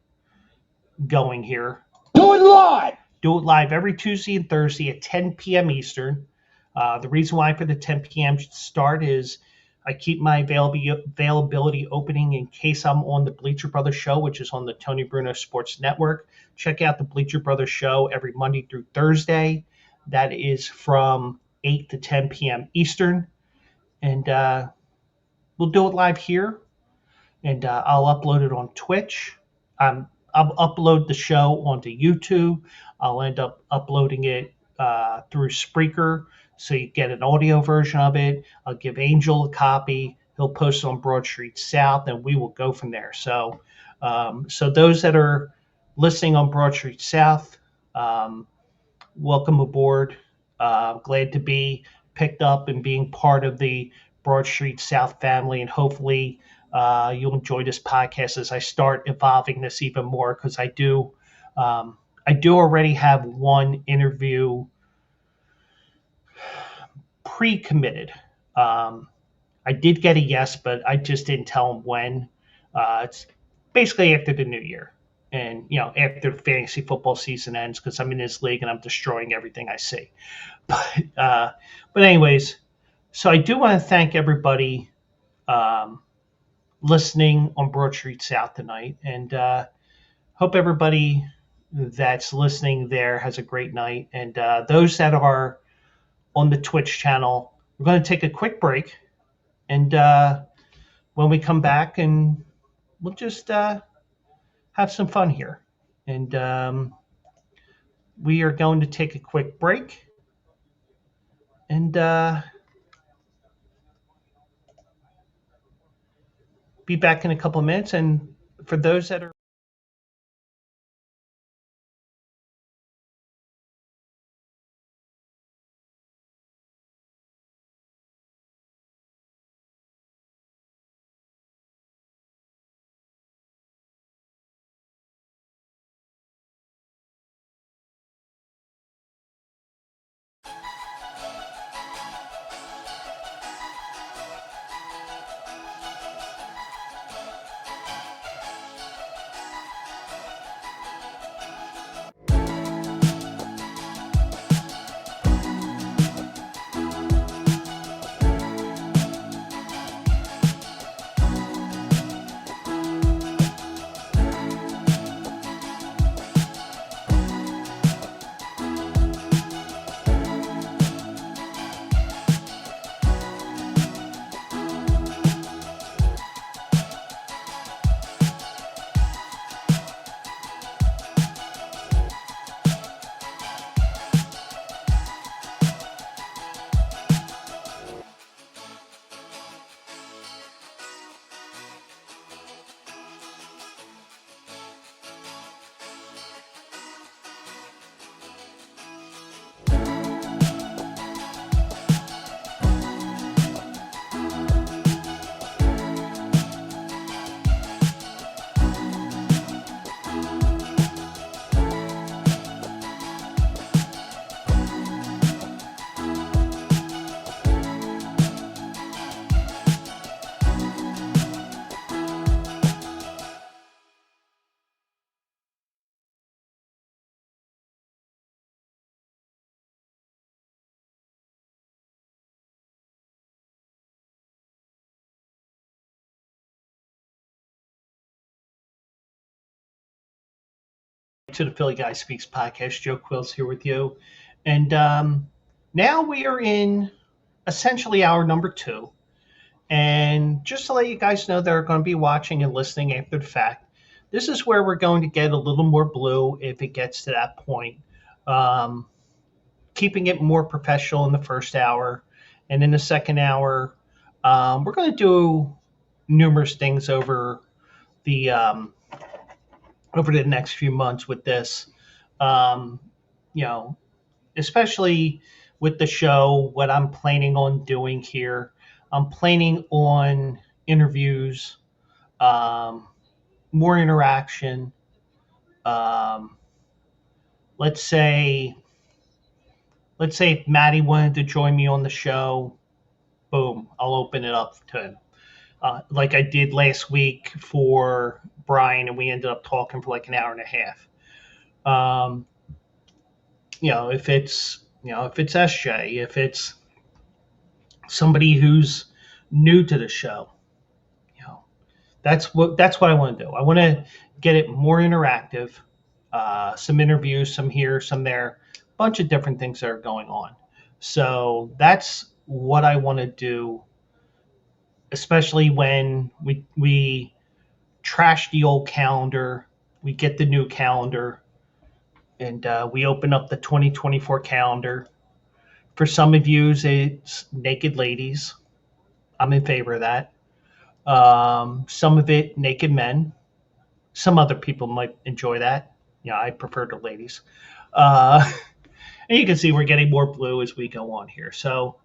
Speaker 1: going here.
Speaker 2: Do it live.
Speaker 1: Do it live every Tuesday and Thursday at 10 p.m. Eastern. The reason why for the 10 p.m. start is I keep my availability opening in case I'm on the Bleacher Brothers show, which is on the Tony Bruno Sports Network. Check out the Bleacher Brothers show every Monday through Thursday. That is from 8 to 10 p.m. Eastern. And we'll do it live here. And I'll upload it on Twitch. I'll upload the show onto YouTube. I'll end up uploading it through Spreaker, so you get an audio version of it. I'll give Angel a copy. He'll post it on Broad Street South, and we will go from there. So those that are listening on Broad Street South, welcome aboard. Glad to be picked up and being part of the Broad Street South family, and hopefully you'll enjoy this podcast as I start evolving this even more, because I do already have one interview pre-committed. I did get a yes, but I just didn't tell him when. It's basically after the new year, and after the fantasy football season ends, because I'm in this league and I'm destroying everything I see. But anyways, so I do want to thank everybody listening on Broad Street South tonight, and hope everybody that's listening there has a great night. And those that are on the Twitch channel, we're going to take a quick break, and when we come back, and we'll just have some fun here. And we are going to take a quick break, and be back in a couple of minutes. And for those that are to the Philly Guy Speaks podcast. Joe Quills here with you. And now we are in essentially hour number 2. And just to let you guys know that are going to be watching and listening after the fact, this is where we're going to get a little more blue if it gets to that point. Keeping it more professional in the first hour. And in the second hour, we're going to do numerous things over the next few months with this. You know, especially with the show, what I'm planning on doing here. I'm planning on interviews, more interaction. Um, let's say if Maddie wanted to join me on the show, boom, I'll open it up to him. Like I did last week for Brian, and we ended up talking for like an hour and a half. If it's SJ, if it's somebody who's new to the show, that's what I want to do. I want to get it more interactive. Some interviews, some here, some there, a bunch of different things that are going on. So that's what I want to do, especially when we trash the old calendar, we get the new calendar, and we open up the 2024 calendar. For some of you, it's naked ladies. I'm in favor of that. Some of it, naked men. Some other people might enjoy that. I prefer the ladies. And you can see we're getting more blue as we go on here. So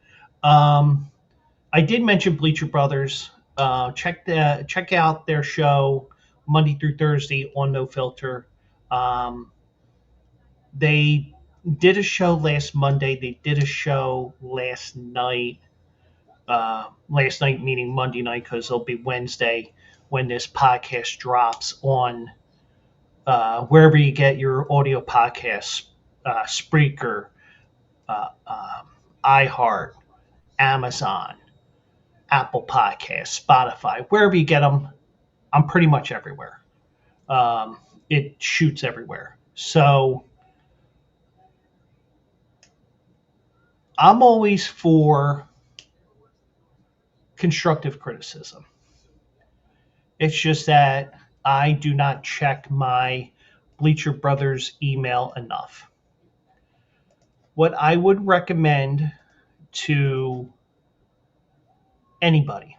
Speaker 1: I did mention Bleacher Brothers. Check out their show Monday through Thursday on No Filter. They did a show last Monday. They did a show last night. Last night meaning Monday night, because it'll be Wednesday when this podcast drops on wherever you get your audio podcasts, Spreaker, iHeart, Amazon, Apple Podcasts, Spotify, wherever you get them. I'm pretty much everywhere. It shoots everywhere. So I'm always for constructive criticism. It's just that I do not check my Bleacher Brothers email enough. What I would recommend to anybody,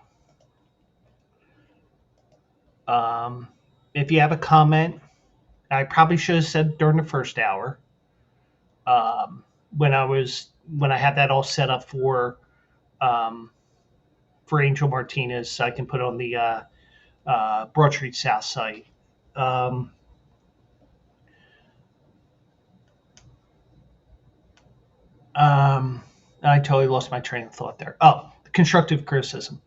Speaker 1: if you have a comment, I probably should have said during the first hour, when I had that all set up for Angel Martinez, so I can put it on the Broad Street South site. I totally lost my train of thought there. Oh, constructive criticism.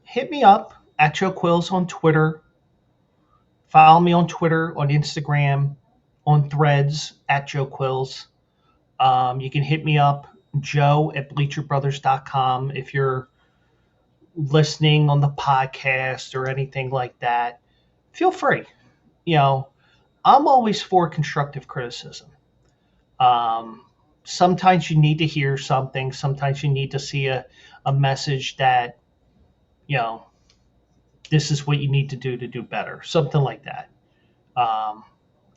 Speaker 1: Hit me up at Joe Quills on Twitter. Follow me on Twitter, on Instagram, on Threads at Joe Quills. You can hit me up, joe@bleacherbrothers.com, if you're listening on the podcast or anything like that. Feel free. I'm always for constructive criticism. Sometimes you need to hear something. Sometimes you need to see a message that, this is what you need to do better. Something like that.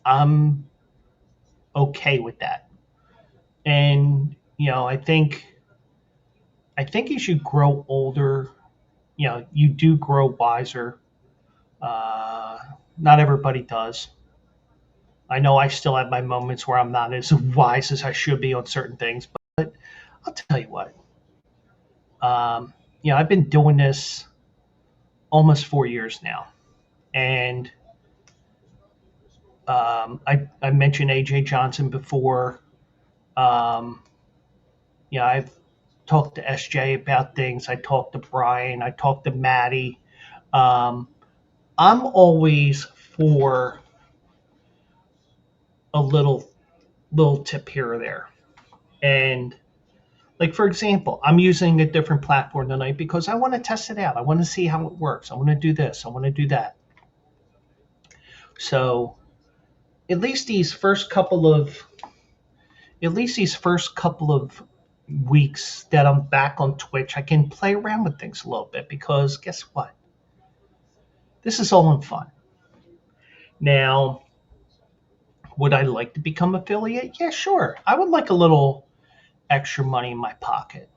Speaker 1: I'm okay with that. And, I think as you grow older, you do grow wiser. Not everybody does. I know I still have my moments where I'm not as wise as I should be on certain things, but I'll tell you what. I've been doing this almost 4 years now, and I mentioned AJ Johnson before. I've talked to SJ about things. I talked to Brian. I talked to Maddie. I'm always for a little tip here or there. And like, for example, I'm using a different platform tonight because I want to test it out. I want to see how it works. I want to do this. I want to do that. So at least these first couple of weeks that I'm back on Twitch, I can play around with things a little bit because guess what? This is all in fun. Now, would I like to become affiliate? Yeah, sure. I would like a little extra money in my pocket.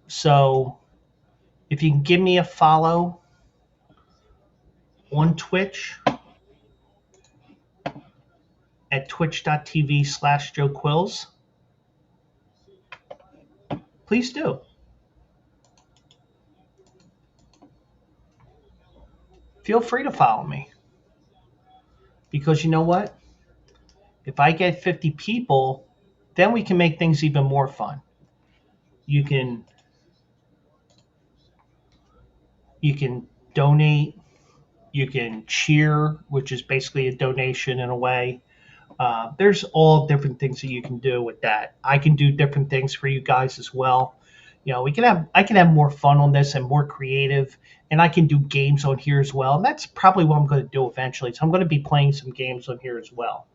Speaker 1: So if you can give me a follow on Twitch at twitch.tv/Joe Quills, please do. Feel free to follow me because you know what? If I get 50 people, then we can make things even more fun. You can you can donate, you can cheer, which is basically a donation in a way. There's all different things that you can do with that. I can do different things for you guys as well. I can have more fun on this and more creative, and I can do games on here as well. And that's probably what I'm going to do eventually. So I'm going to be playing some games on here as well.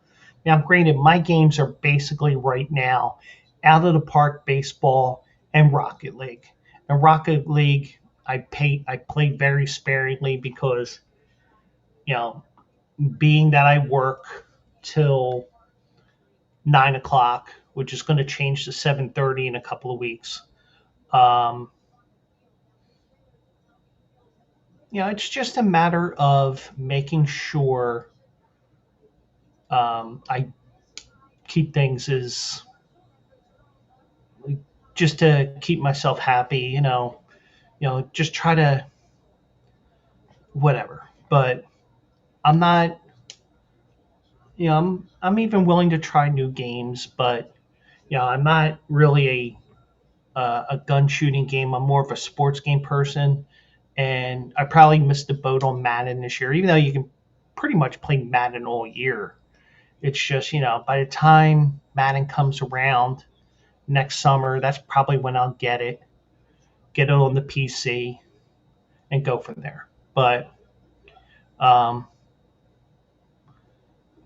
Speaker 1: Now, granted, my games are basically right now out of the park baseball and Rocket League. And Rocket League, I play very sparingly because you know, being that I work till 9 o'clock, which is going to change to 7:30 in a couple of weeks. Um, it's just a matter of making sure I keep things as just to keep myself happy. Just try to whatever. But I'm not. I'm even willing to try new games, but I'm not really a gun shooting game. I'm more of a sports game person, and I probably missed the boat on Madden this year, even though you can pretty much play Madden all year. It's just by the time Madden comes around next summer, that's probably when I'll get it on the PC, and go from there. Um,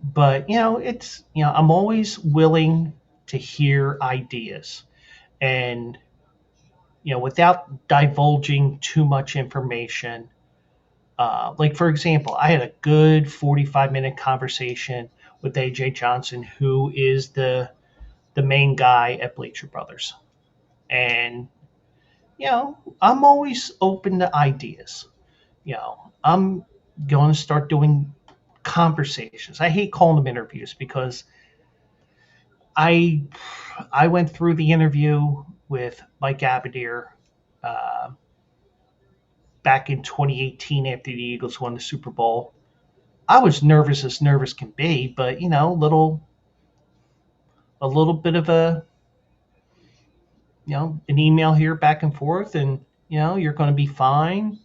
Speaker 1: but it's I'm always willing to hear ideas, and without divulging too much information. Like for example, I had a good 45-minute conversation with AJ Johnson, who is the main guy at Bleacher Brothers, and I'm always open to ideas. I'm going to start doing conversations. I hate calling them interviews because I I went through the interview with Mike Abadir uh, back in 2018 after the Eagles won the Super Bowl. I was nervous as nervous can be, but a little bit of an email here back and forth, and you're going to be fine.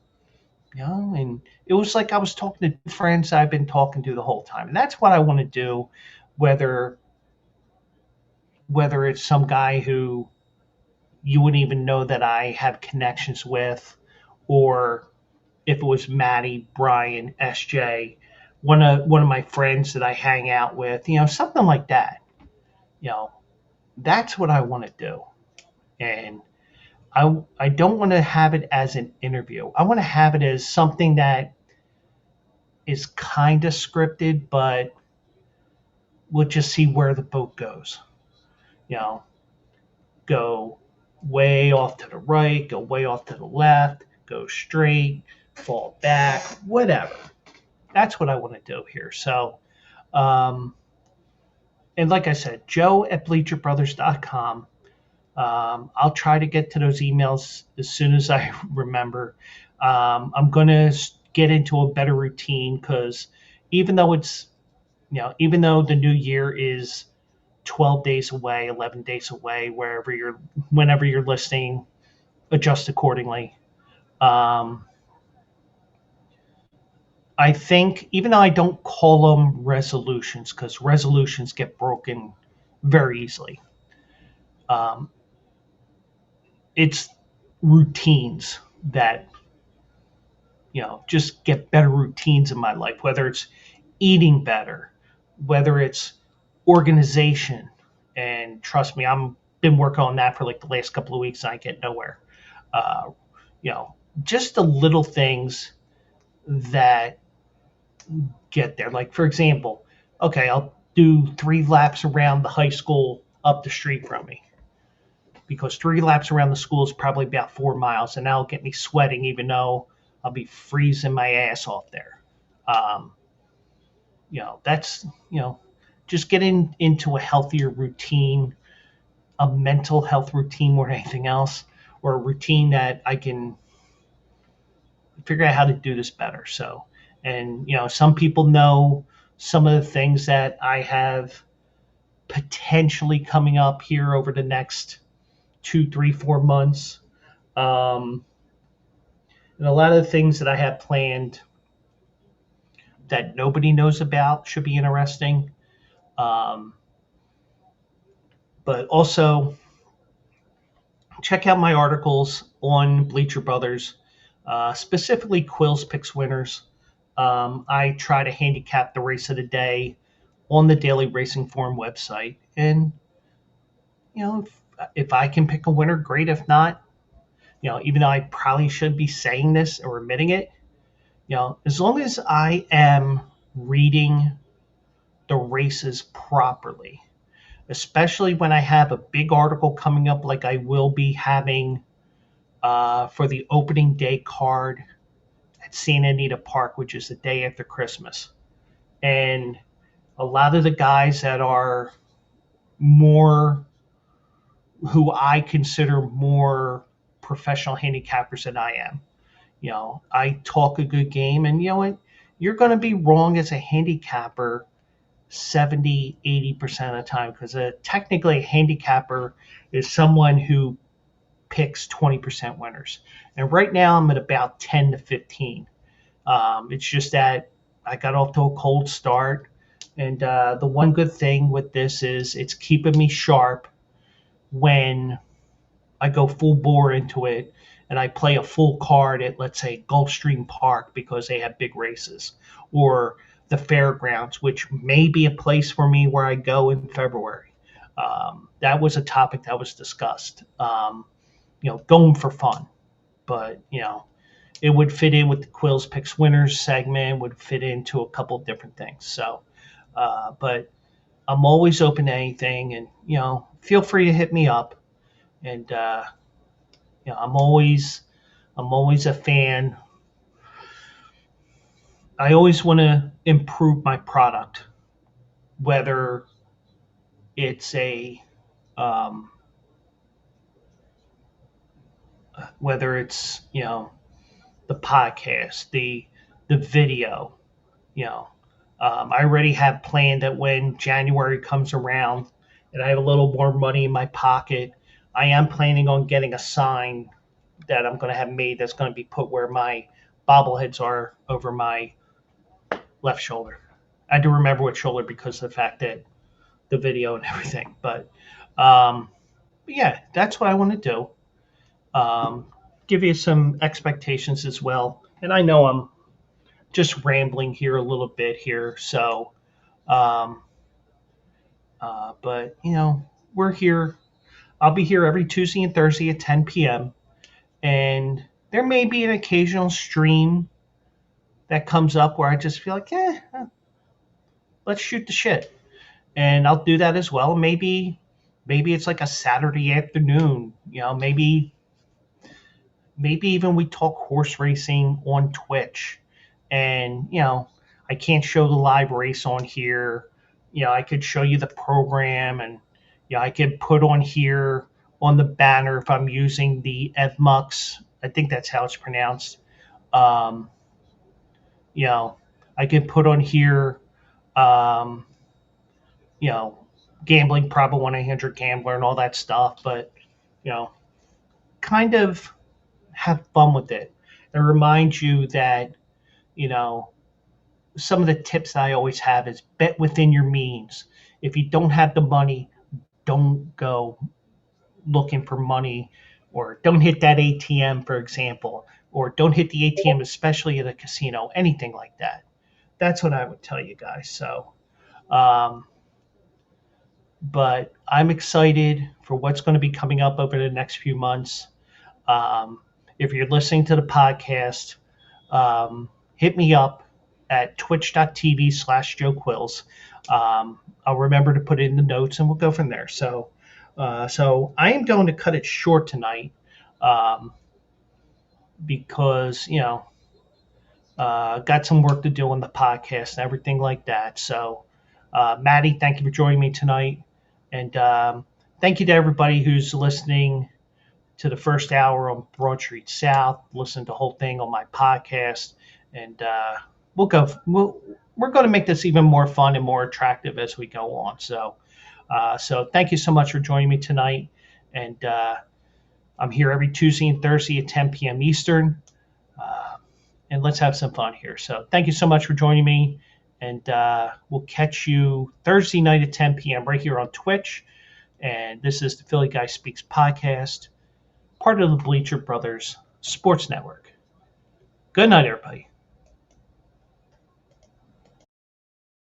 Speaker 1: And it was like I was talking to friends I've been talking to the whole time, and that's what I want to do, whether it's some guy who you wouldn't even know that I have connections with, or if it was Maddie, Brian, SJ, one of my friends that I hang out with, something like that. You know, that's what I want to do. And I don't want to have it as an interview. I want to have it as something that is kind of scripted, but we'll just see where the boat goes. You know, go way off to the right, go way off to the left, go straight, fall back, whatever. That's what I want to do here. So, um, and like I said, Joe at bleacherbrothers.com. I'll try to get to those emails as soon as I remember. I'm going to get into a better routine because even though even though the new year is 12 days away, 11 days away, whenever you're listening, adjust accordingly. Um, I think even though I don't call them resolutions because resolutions get broken very easily, um, it's routines that just get better routines in my life, whether it's eating better, whether it's organization. And trust me, I'm been working on that for like the last couple of weeks and I get nowhere. Uh, you know, just the little things that get there. Like, for example, okay, I'll do 3 laps around the high school up the street from me because 3 laps around the school is probably about 4 miles, and that'll get me sweating, even though I'll be freezing my ass off there. Um, that's just getting into a healthier routine, a mental health routine more than anything else, or a routine that I can figure out how to do this better. So, and some people know some of the things that I have potentially coming up here over the next 2, 3, 4 months. Um, and a lot of the things that I have planned that nobody knows about should be interesting. Um, but also check out my articles on Bleacher Brothers, specifically Quills Picks Winners. I try to handicap the race of the day on the Daily Racing Form website. And, if I can pick a winner, great. If not, even though I probably should be saying this or admitting it, as long as I am reading the races properly, especially when I have a big article coming up like I will be having for the opening day card at Santa Anita Park, which is the day after Christmas. And a lot of the guys that are more, who I consider more professional handicappers than I am, I talk a good game, and you know what? You're going to be wrong as a handicapper 70-80% of the time, because technically a handicapper is someone who picks 20% winners. And right now I'm at about 10 to 15. It's just that I got off to a cold start. And the one good thing with this is it's keeping me sharp when I go full bore into it and I play a full card at, let's say, Gulfstream Park because they have big races, or the fairgrounds, which may be a place for me where I go in February. That was a topic that was discussed. Going for fun, but it would fit in with the Quills Picks Winners segment, would fit into a couple of different things. So, but I'm always open to anything, and feel free to hit me up. And I'm always a fan. I always want to improve my product, whether it's the podcast, the video. I already have planned that when January comes around and I have a little more money in my pocket, I am planning on getting a sign that I'm going to have made that's going to be put where my bobbleheads are over my left shoulder. I had to remember what shoulder because of the fact that the video and everything. But yeah, that's what I want to do. Give you some expectations as well. And I know I'm just rambling here a little bit here. So, but we're here. I'll be here every Tuesday and Thursday at 10 p.m. And there may be an occasional stream that comes up where I just feel like, let's shoot the shit. And I'll do that as well. Maybe it's like a Saturday afternoon, maybe even we talk horse racing on Twitch. And, I can't show the live race on here. I could show you the program, and, I could put on here on the banner if I'm using the EVMUX. I think that's how it's pronounced. I could put on here, gambling, probably 1-800-GAMBLER and all that stuff. But, kind of have fun with it and remind you that, some of the tips that I always have is bet within your means. If you don't have the money, don't go looking for money, or don't hit that ATM, for example, or don't hit the ATM, especially at a casino, anything like that. That's what I would tell you guys. So, um, but I'm excited for what's going to be coming up over the next few months. Um, if you're listening to the podcast, hit me up at twitch.tv/Joe Quills. I'll remember to put it in the notes and we'll go from there. So I am going to cut it short tonight because, got some work to do on the podcast and everything like that. So, Maddie, thank you for joining me tonight. And thank you to everybody who's listening to the first hour on Broad Street South, listen to the whole thing on my podcast. And we're going to make this even more fun and more attractive as we go on. So thank you so much for joining me tonight. And I'm here every Tuesday and Thursday at 10 p.m. Eastern. And let's have some fun here. So thank you so much for joining me. And we'll catch you Thursday night at 10 p.m. right here on Twitch. And this is the Philly Guy Speaks podcast, part of the Bleacher Brothers Sports Network. Good night, everybody.